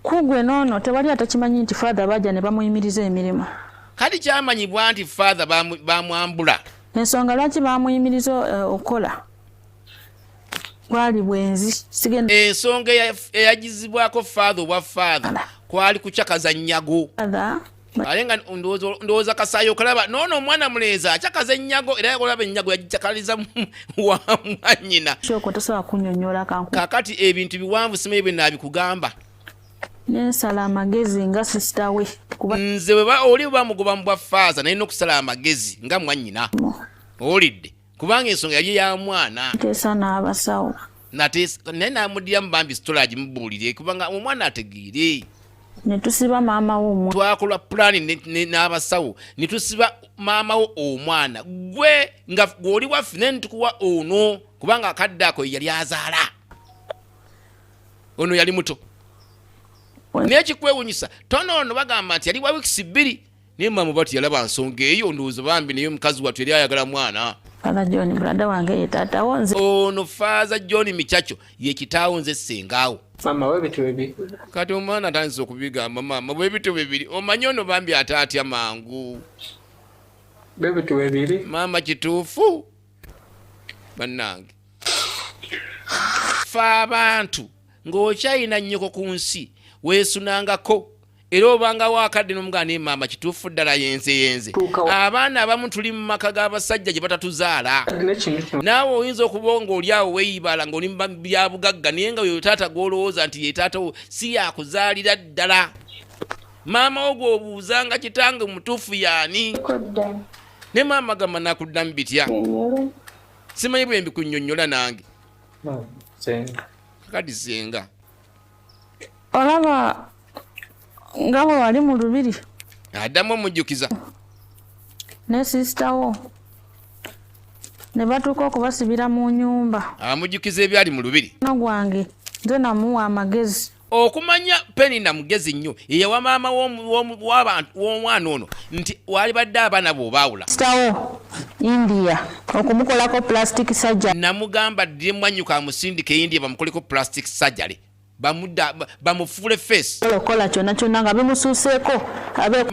kugwe noono tewali atakimanyi nti father bajja ne bamuyimiriza emirimu. kati kyamanyibwa nti father bamwambula. ensonga lwaki bamuyimiriza okukola gwali bwenzi sigenda ensonga eyagizibwako father obwa father kwali kucakaza nnyago ale nga ndowooza kasaayi okulaba noono omwana mulenzi acakaza ennyago era yakolaba ennyago yagicakaliza wa mwanyina kyoko tosobola kunnyonnyola kakati ebintu biwanvu simanyi bwe naabikugamba nensala amagezi nga sisita we nze oli bamugoba mu bwa faaza naye n'okusala amagezi nga mwanyina owulidde kubanga ensonga yali ya mwana teesa n'abasawo naye n'amuddiramu bambi sitola agimubuulire kubanga omwana ategeere ne tusiba maama wo omwana twakola pulaani n'abasawo ne tusiba maama wo omwana gwe nga gw'oli waffe naye nitukuwa ono kubanga akadde ako yali azaala ono yali muto naye kikwewunyisa tonoono bagamba nti yali wa wiikisi 2 naye maama bati yalaba nsonga eyo ndowooza bambi naye omukazi wattu yali ayagala mwana. Father John brada wange ye taatawo nze ono Father John Michacho ye kitaawo nze sengaawo. Mama webitu bibiri kati omwana atandise okubigamba mama webitu bibiri omanyi ono bambi ataatya mangu bebitu bibiri mama kituufu bannange fa abantu ng'okyayina nnyoko ku nsi weesunangako era obanga waakadde n'omugana ne maama kituufu ddala yenze abaana abamu tuli mu maka g'abasajja gye batatuzaala naawe oyinza okuba ng'oli awo weeyibala ng'oli mu bya bugagga naye nga oyo taata gw'olowooza nti ye taata wo si yakuzaalira ddala maama wo gw'obuuzanga kitange mutuufu yaani ne maama gamba nakuddamu bitya simanyi bwe mbikunnyonnyola nange kati senga olaba nga bwe wali mu lubiri addamu omujjukiza ne sisita wo ne batuuka okubasibira mu nyumba. Amujjukiza ebyali mu lubiri. Gwange nze namuwa amagezi. Okumanya Penina mugezi nnyo yewa maama w'omwana ono nti wali badde abaana b'obaawula. Sitawo India okumukolako plastic surgery. Namugamba ddire mwanyuka amusindike India bamukoleko plastic surgery. Bamufuule face. Okola kyonna nga bimusuuseeko.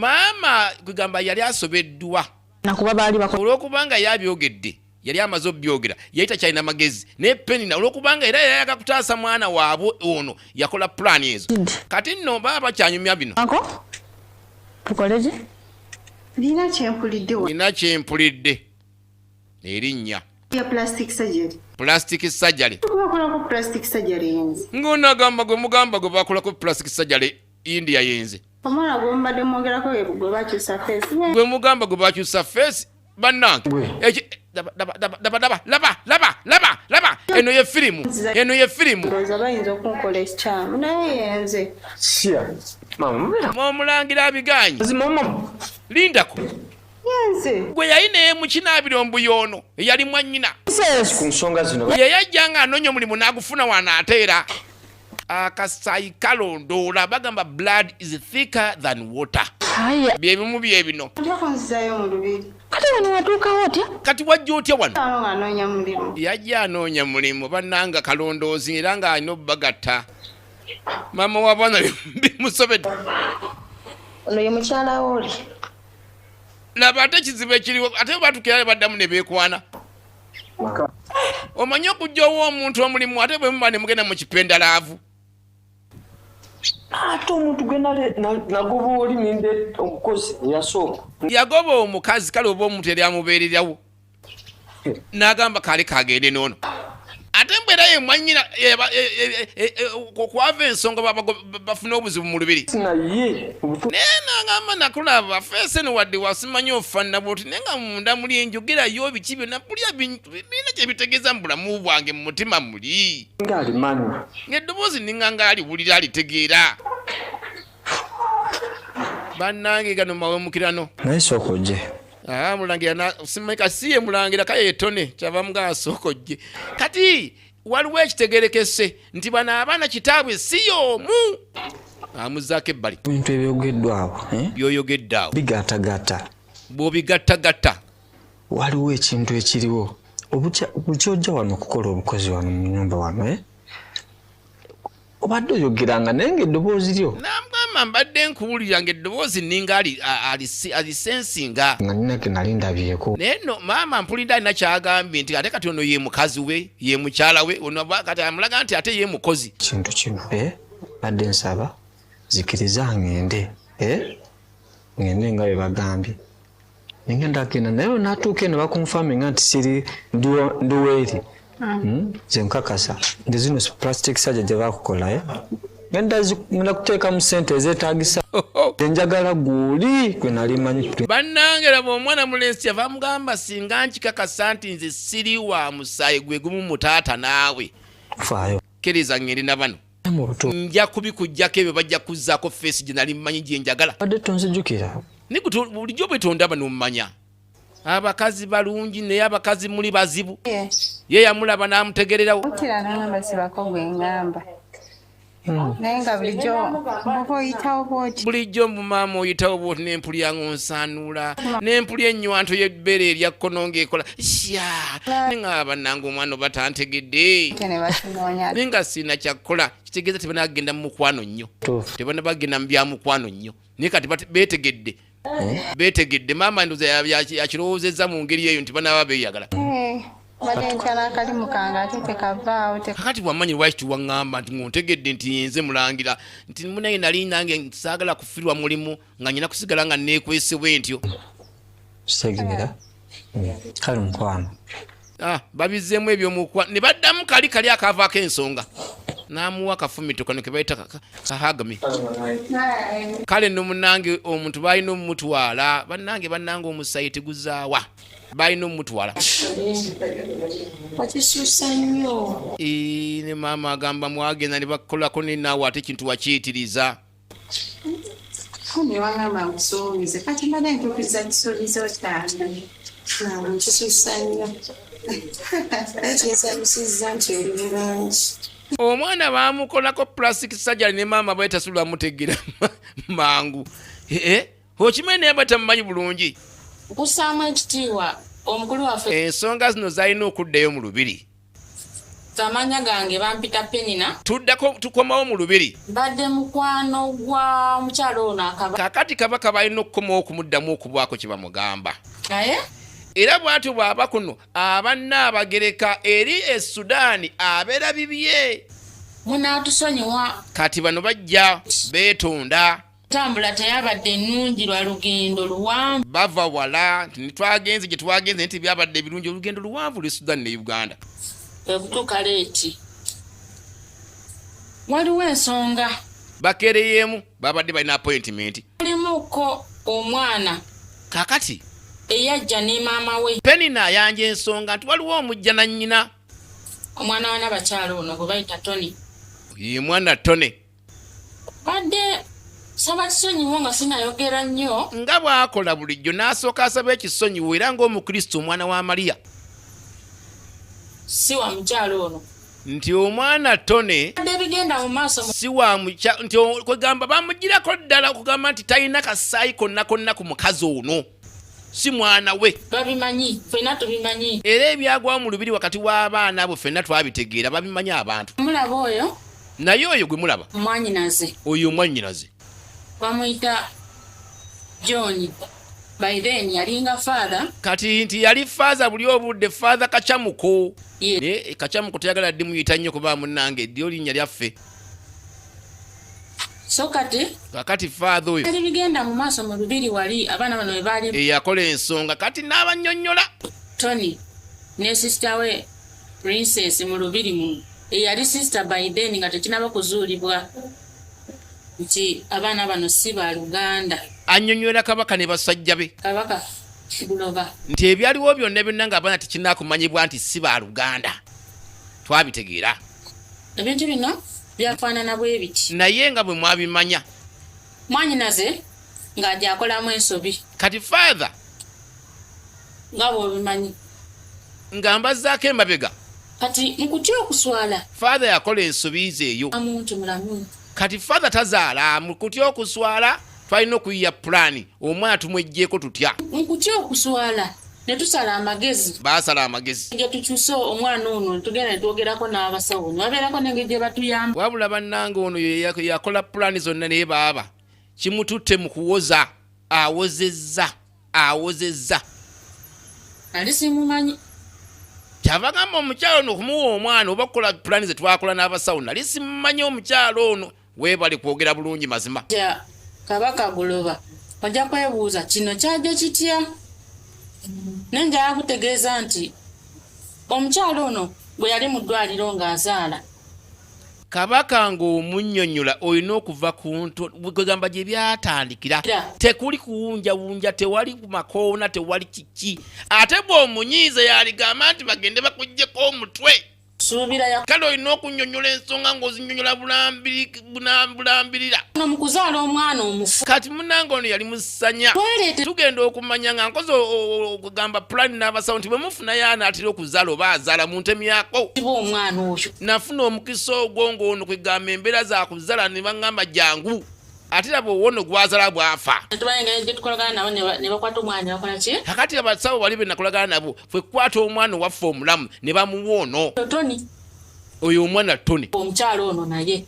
Maama kugamba yali asobeddwa. Nakuba baali olw'okubanga yabyogedde. Yali amaze obyogera yayita kyalina magezi ne Penina olw'okubanga era yayaga kutaasa mwana waabwe ono yakola plan ezo kati nno baba bakyanyumya bino tukoleje nina kyempulidde erinnya plastic surgery ng'onagamba gwe mugamba gwe bakolako plastic surgery India yenze omwana gw'ombadde mwogerako gwe bakyusa face gwe mugamba gwe bakyusa face bannange laba eno ye firimu ndoza bayinza okunkola ekikyamu naye yenze omulangira abiganye lindako yenze gwe yalina eyemukinaabira ombuyono eyali mwannyina yeyajjanga anoonya omulimu n'agufuna wanaate era akasayi kalondoola bagamba blood is thicker than water byebimu byebino kati wano watuukawo otya kati wajja otya wano anoonya mulimu yajja anoonya mulimu bannanga kalondoozi era ng'alina obbagatta maama w'abaana bimusobedde ono ye mukyala oli laba ate kizibu ekiriwo ate batukira baddamu ne beekwana omanye okujja omuntu omulimu ate bwe muba ne mugenda mu kipendalaavu ate omuntu gwe nagoba oli ninde omukozi yasooka yagoba omukazi kale oba omuntu yali amubeererawo n'agamba kale kagende n'ono ate mbwera ye mwanyina okwava ensonga bafuna obuzibu mu lubiri naye n'agamba nakulaba feese no wadde wasimanyi ofaanana bwoti naye nga munda muli enjogerayo biki byonna bulya bintu birina kye bitegeeza mu bulamu bwange mu mutima muli ng'eddoboozi ninga ng'aliwulira alitegeera bannange gano mawemukirano naye sooka ojje mulangira simeka siye mulangira kaye etone kyava mga sokojje kati waliwo ekitegerekese nti bana abaana kitaabwe si y'omu amuzaako ebbali ebintu ebyogeddwawo byoyogeddeawo bigattagatta bw'obigattagatta waliwo ekintu ekiriwo bukyojja wano okukola obukozi wano mu nyumba wano obadde oyogeranga naye ng'eddoboozi lyo namugamba mbadde nkuwulira ng'eddoboozi ninga alisensinga nga nina ge nali ndabyeko naye no maama mpulidde alina kyagambye nti ate kati ono ye mukazi we ye mukyala we ono kati amulaga nti ate ye mukozi kintu kino badde nsaba zikiriza ngende nga bwe bagambye ningenda genda naye natuuka eno bakunfaminga nti siri ndiweeri nze nkakasa nti zino plastic surgery gye bakukola ngenda kuteeka mu ssente ezeetagisa enjagala gwoli gwe nali manyi bannange laba omwana mulensi yava mugamba singa nkikakasa nti nze siri wa musaayi gwe gumu mutaata naawe faayo kkiriza ngeri na bano nja kubikujjako ebyo bajja kuzzaako feesi gye nali mmanyi gye njagala badde tonzijukira bulijjo bwe tondaba n'omumanya abakazi balungi naye abakazi muli bazibu ye yamulaba n'amutegererawo nangamba sibako gwe ngamba naye nga bulijjo muba oyitawo bwoti bulijjo mumaama oyitawo bwoti n'empulya ng'onsaanula n'empulya ennywanto y'ebbeere erya kkono ng'ekola naye nga bannanga omwana oba tantegedde naye nga sirina kyakkola kitegeeza tebanagenda mu mukwano nnyo tebanabagenda mu bya mukwano nnyo naye kati beetegedde maama ndoza yakirowoozezza mu ngeri eyo nti banaba beeyagala kakati bwammanyi lwaki tiwaŋŋamba nti ng'ontegedde nti yenze mulangira nti munaye nali nange saagala kufirwa mulimu nga nyina kusigala nga neekwesewe ntyo kitegeera kale mukwano babizzeemu ebyomukwa ne baddamu kali akaavaako ensonga n'amuwa akafumito kano ke bayita kahagami kale nno munnange omuntu balina omumutwala bannange omusayi teguzaawa balina omumutwala wakisuusa nnyo ne maama agamba mwagenda ne bakolako nenaawe ate ekintu wakiyitiriza newagamba nkusuubize kati mbadde ntuukiza kisuubizo kyange nkisuusa nnyo Ekyesanyusizza nti oli bulungi. Omwana bamukolako plastic surgery ne maama bwe tasulwa mutegera mangu. Okimanyi naye bwe tamumanyi bulungi. Kusaamu ekitiibwa omukulu waffe. Ensonga zino zalina okuddayo mu lubiri. Amanya gange bampita Penina. Tuddako tukomawo mu lubiri. Badde mukwano gwa mukyalo ono akaba. Kakati kabaka balina okukomawo okumuddamu okubwako kye bamugamba. Aye? Era bw'atyo bw'aba kuno Abannaabagereka eri Sudaani abeera bibye. Munaatusonyiwa. Kati bano bajja beetonda. Tambula teyabadde nnungi lwa lugendo luwanvu. Bava wala nitwagenze gye twagenze nti byabadde birungi olugendo luwanvu lwe Sudaani ne Uganda. Okutuuka leeti. Waliwo ensonga. Bakereyeemu babadde balina appointment. Mulimuko omwana. Kakati Eyajja ne maama we. Penina ayanja ensonga nti waliwo omujja na nnyina. Omwana wa Nabakyalo ono gwe bayita Tony. Ye mwana Tone. Badde saba kisonyiwo nga sinayogera nnyo. Nga bw'akola bulijjo n'asooka asaba ekisonyiwo era ng'Omukristo omwana wa Mariya. Si wa mukyalo ono. Nti omwana Tone Badde bigenda mu maaso. si wa mukyalo nti kwegamba bamugirako ddala okugamba nti talina kasaayi konna konna ku mukazi ono. Si mwana we. Babimanyi, ffenna tubimanyi. Era ebyagwawo mu lubiri wakati w'abaana abo ffenna twabitegeera babimanyi abantu. Mulaba oyo? Naye oyo gwe mulaba? Mwannyinaze. Oyo mwannyinaze. Bamuyita John. By then yalinga father. Kati nti yali father buli obudde father Kacamuko. Ye. Ne Kacamuko teyagala ddi muyita nnyo kuba munnange ddyo linnya lyaffe. So kati Kakati father oyo yali bigenda mu maaso mu lubiri wali abaana bano we baali. eyakola ensonga kati n'abannyonnyola. Tony ne sister we Princess mu lubiri mu. Eyali sister by then nga tekinaba kuzuulibwa nti abaana bano si ba Luganda. Annyonnyola kabaka ne basajja be. Kabaka Buloba. Nti ebyaliwo byonna byonna ng'abaana tekinaakumanyibwa nti si ba Luganda. Twabitegeera. Ebintu bino byafaanana bwe biti. Naye nga bwe mwabimanya. Mwannyinaze ng'ajja akolamu ensobi. Kati father Nga bw'obimanyi. nga mbazzaako emabega. Kati mukutya okuswala. Father yakola ensobi ze eyo. Omuntu mulamu. Kati father tazaala mu kutya okuswala twalina okuyiya pulaani omwana tumweggyeko tutya. Mukutya okuswala ne tusala amagezi. Baasala amagezi. Nge tukyuse omwana ono tugenda ne twogerako n'abasawo ne babeerako n'engeri gye batuyamba. Wabula bannange ono yakola pulaani zonna naye baaba kimututte mu kuwoza. Awozezza. Ali simumanyi. Kyava gamba omukyalo ono okumuwa omwana oba kukola pulaani ze twakola n'abasawo nali simumanyi omukyalo ono. Weebale kwogera bulungi mazima. Ja Kabaka Buloba ojja kwebuuza kino kyajja kitya? Nenjala kutegeeza nti omukyalo ono bwe yali mu ddwaliro ng'azaala. Kabaka ng'omunnyonnyola olina okuva ku nto kwegamba gye byatandikira. Tekuli kuwunjawunja, tewali makoona, tewali kiki. Ate bw'omunyiize yaligamba nti bagende bakuggyeko omutwe. suubira ya kale olina okunnyonnyola ensonga ng'ozinnyonnyola bulambirira no mu kuzaala omwana omufu kati munnange ono yali musanya tugenda okumanya nga nkozi okugamba pulani n'abasawo nti bwe mufunayo anaatera okuzaala oba azaala mu ntemi yako omwana oyo nafuna omukisa ogwo ng'ono kwegamba embeera za kuzaala ne baŋŋamba jangu ate laba owono gwazaala bwafa kakati abasawo bali be nakolagana nabo fwe kukwata omwana waffe omulamu ne bamuwa ono oyo omwana Tony omukyalo ono naye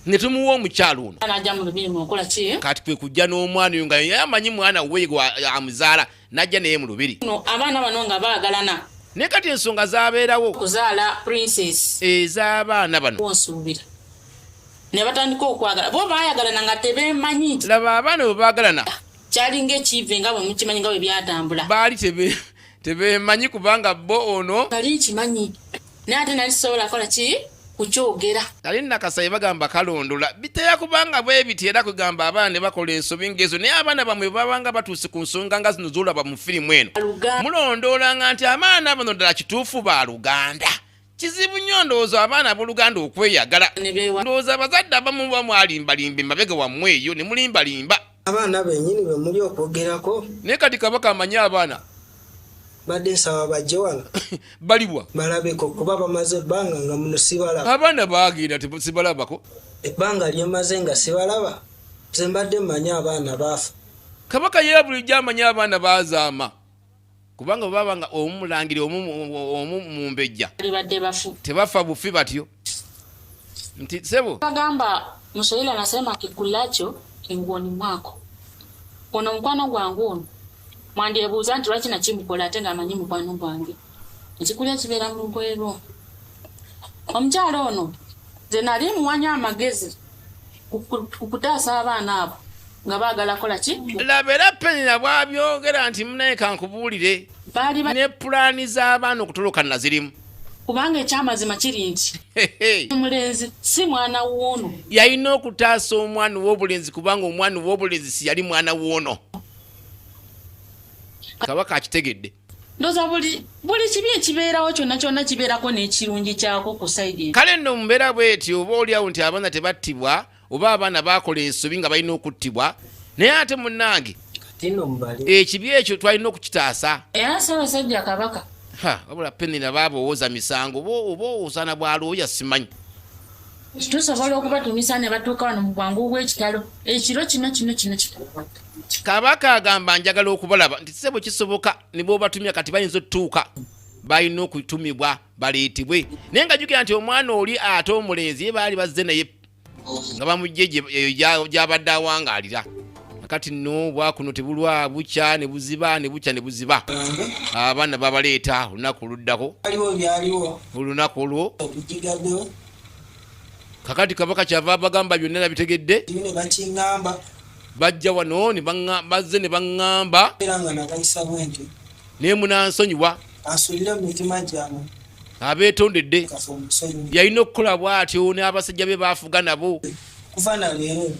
ne tumuwa omukyalo ono najja mu lubiri mukola ki kati kwe kujja n'omwana oyo nga yamanyi mwana we amuzaala najja naye mu lubiri abaana bano nga baagalana ne kati ensonga zabeerawo kuzaala princess ez'abaana bano onsuubira ne batandika okwagala bo baayagalana nga tebeemanyi nti laba abaana bwe baagalana kyalinga ekive nga bwe mukimanyi nga bwe byatambula baali tebeemanyi kubanga bo ono nali nkimanyi naye ate nali sobola kola ki kukyogera nali nakasaye bagamba kalondola biteya kubanga bwe biti era kugamba abaana ne bakola ensobi ng'ezo naye abaana bamwe babanga batuuse ku nsonga nga zino z'olaba mu firimu eno mulondoolanga nti abaana bano ddala kituufu ba Luganda kizibu nnyo ndowooza abaana b'Oluganda okweyagala ndowooza abazadde abamu bamwalimbalimba emabega wammwe eyo ne mulimbalimba abaana bennyini be muli okwogerako naye kati kabaka amanyi abaana badde nsaba bajje wano Baliwa. balabeko kuba bamaze ebbanga nga muno sibalaba. Abaana baagenda sibalabako. Ebbanga lyemaze nga sibalaba nze mbadde mmanyi abaana baafa. Kabaka ye bulijjo amanyi abaana baazaama. Kubanga baba nga omulangiri omu mumbejja. Libadde bafu. Tebafa bufi batyo. Nti sebo. Bagamba Mswahili anasema kikulacho kinguoni mwako. Ono mkwano gwangu ono. Mwandyebuuza nti lwaki nakimukola ate ng'amanyi mukwano gwange. Ekikulya kibeera mu lugoye lwo. Omukyalo ono nze nali muwanya amagezi kukutaasa abaana abo nga baagala kola ki? Labera Penina bw'abyogera nti munaye kankubuulire. Baali ne pulaani z'abaana okutoloka nazirimu. Kubanga ekyamazima kiri nti omulenzi si mwana w'ono. Yalina okutaasa omwana w'obulenzi kubanga omwana w'obulenzi si yali mwana w'ono. Kabaka akitegedde. Ndoza buli kibi ekibeerawo kyonna kibeerako n'ekirungi kyako ku sayidi. Kale nno mbeera bw'etyo oba oliawo nti abaana tebattibwa oba abaana baakola ensobi nga balina okuttibwa naye ate munnange ekibi ekyo twalina okukitaasa. Era Ssaabasajja Kabaka. Wabula Penina baabowooza misango oba osaana bw'alooya simanyi. Tusobola okubatumisa ne batuuka wano mu bwangu bw'ekitalo ekiro kino. Kabaka agamba njagala okubalaba nti sebo kisoboka ne bw'obatumya kati bayinza otutuuka balina okutumibwa baleetebwe naye nga jjukira nti omwana oli ate omulenzi ye baali bazze naye nga bamugye gy'abadde awangaalira. Kati nno bwakuno tebulwa bukya ne buziba ne bukya ne buziba. Abaana babaleeta olunaku luddako. Olunaku olwo kakati kabaka kyava bagamba byonna nabitegedde. Bajja wano bazze ne baŋŋamba naye munansonyiwa abeetondedde. Yalina okukola bw'atyo n'abasajja be baafuga nabo.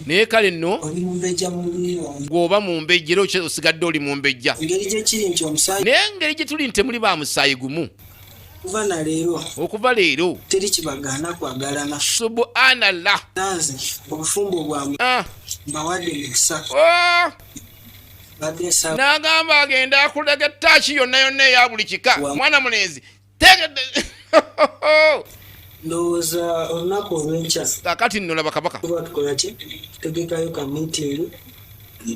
Naye kale nno gw'oba mu mbejja era osigadde oli mu mbejja. Naye engeri gye tuli nti temuli ba musaayi gumu. Okuva leero teri kibagaana kwagalana. Subhanallah. Nanze obufumbo bwamwe mbawadde emikisa. N'agamba agenda akulaga ttaaki yonna eya buli kika. Mwana mulenzi tegedde. Ndowooza olunaku olw'enkya kakati nno laba kabaka tuba tukola ki tegekayo ka miitingi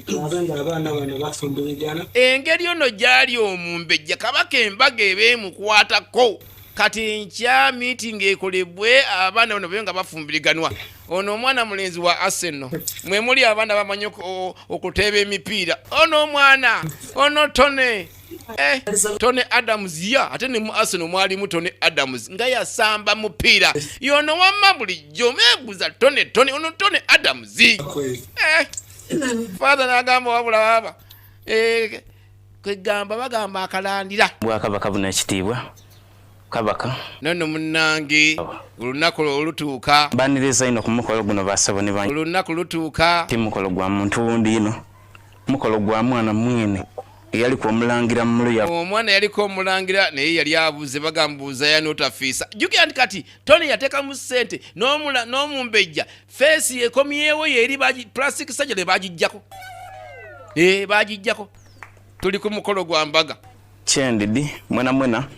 abe nga abaana bano bafumbirigana. Engeri ono gy'ali omumbejja kabaka embaga ebeemukwatako. Kati nkya miitingi ekolebwe abaana bano babe nga bafumbiriganwa. Ono omwana mulenzi wa Arsenal mwe muli abaana bamanyi okuteeba emipiira. Ono omwana ono Tony Adams ate ne mu Arsenal mwalimu Tony Adams nga yasamba mupiira. Yono wamma bulijjo meebuza Tony ono Tony Adams. Father n'agamba wabula baba kwegamba bagamba akalandira. Bwakabaka buno ekitiibwa kabaka nono munnange olunaku olutuuka baniriza ino ku mukolo guno basabo ne banyi olunaku lutuuka ti mukolo gwa muntu wundi ino mukolo gwa mwana mwene yaliko omulangira muluya. Omwana yaliko omulangira naye yali abuuze bagambuuza ya notafiisa. Jjukira nti kati Tony yateekamu ssente n'omumbejja feesi ekomyewo yeri plastic surgery bagijjako. Bagijjako. Tuli ku mukolo gwa mbaga. Kyendidi mwena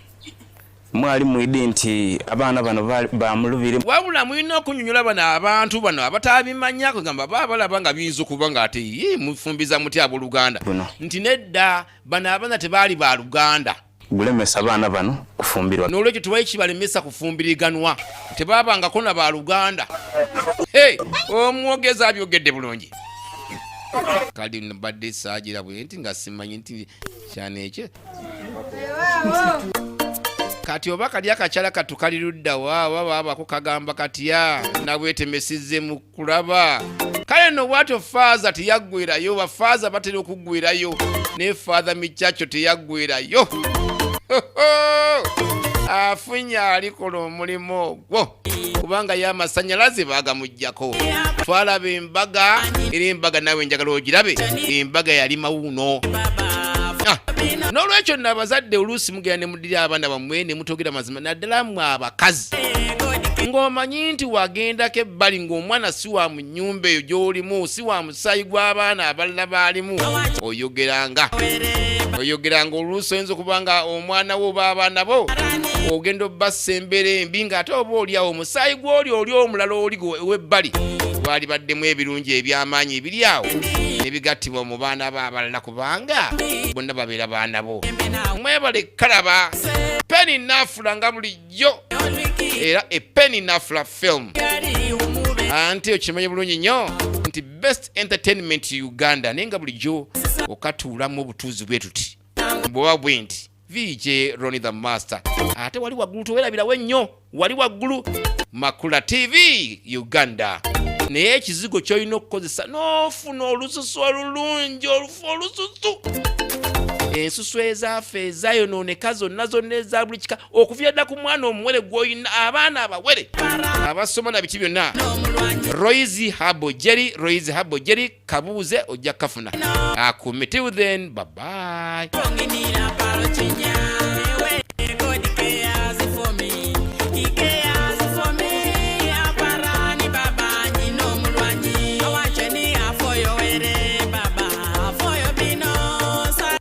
mwali mwidi nti abaana bano bamulubire. Wabula mulina okunyonyola bano abantu bano abatabimanyako gamba balaba nga biyinza okuba nga ate mufumbiza muti abooluganda nti nedda bano abaana tebaali ba Luganda. Gulemesa abaana bano kufumbirwa. N'olwekyo tubaye kibalemesa kufumbiriganwa tebabangako na ba Luganda. Omwogezi abyogedde bulungi. Kali mbadde saagira bwe nti nga simanyi nti kyana ekyo. Kati oba kali akakyala katukali ludda waabako kagamba katya nabwetemesizze mu kulaba. Kale no bwatyo faaza teyaggwerayo bafaaza batera okuggwerayo ne faaza michacho teyaggwerayo. Afunya alikola omulimu ogwo kubanga y'amasanyalaze baagamuggyako. Twalaba embaga era embaga nawe njagala ogirabe embaga yali mawuuno. N'olwekyo nno abazadde oluusi mugenda ne muddirira abaana bammwe ne mutogera mazima naddala mmwe abakazi ng'omanyi nti wagendako ebbali ng'omwana si wa mu nnyumba eyo gy'olimu, si wa musaayi gw'abaana abalala baalimu, oyogeranga oluusi oyinza okuba nga omwana wo oba abaana bo ogenda obbassa embeera embi ng'ate oba oliawo omusaayi gw'oli oli omulala oli w'ebbali gwali baddemu ebirungi eby'amaanyi ebiri awo ne bigattibwa mu baana bo abalala kubanga bonna babeera baana bo. Mwebale kalaba Penny Nafula nga bulijjo era Penny Nafula film anti okimanyi bulungi nnyo nti best entertainment Uganda naye nga bulijjo okatuulamu obutuuzi bwe tuti bw'oba bwe nti VJ Ronnie the Master ate wali waggulu towerabirawo ennyo wali waggulu Makula TV Uganda naye ekizigo ky'olina okukozesa n'ofuna olususu olulungi olufu olususu ensusu ezaafe ezayonooneka zonna eza buli kika okuviira ddala ku mwana omuwere gw'olina abaana abawere abasoma na biki byonna Royce Habo Jerry kabuuze ojja kafuna akume till then bye bye.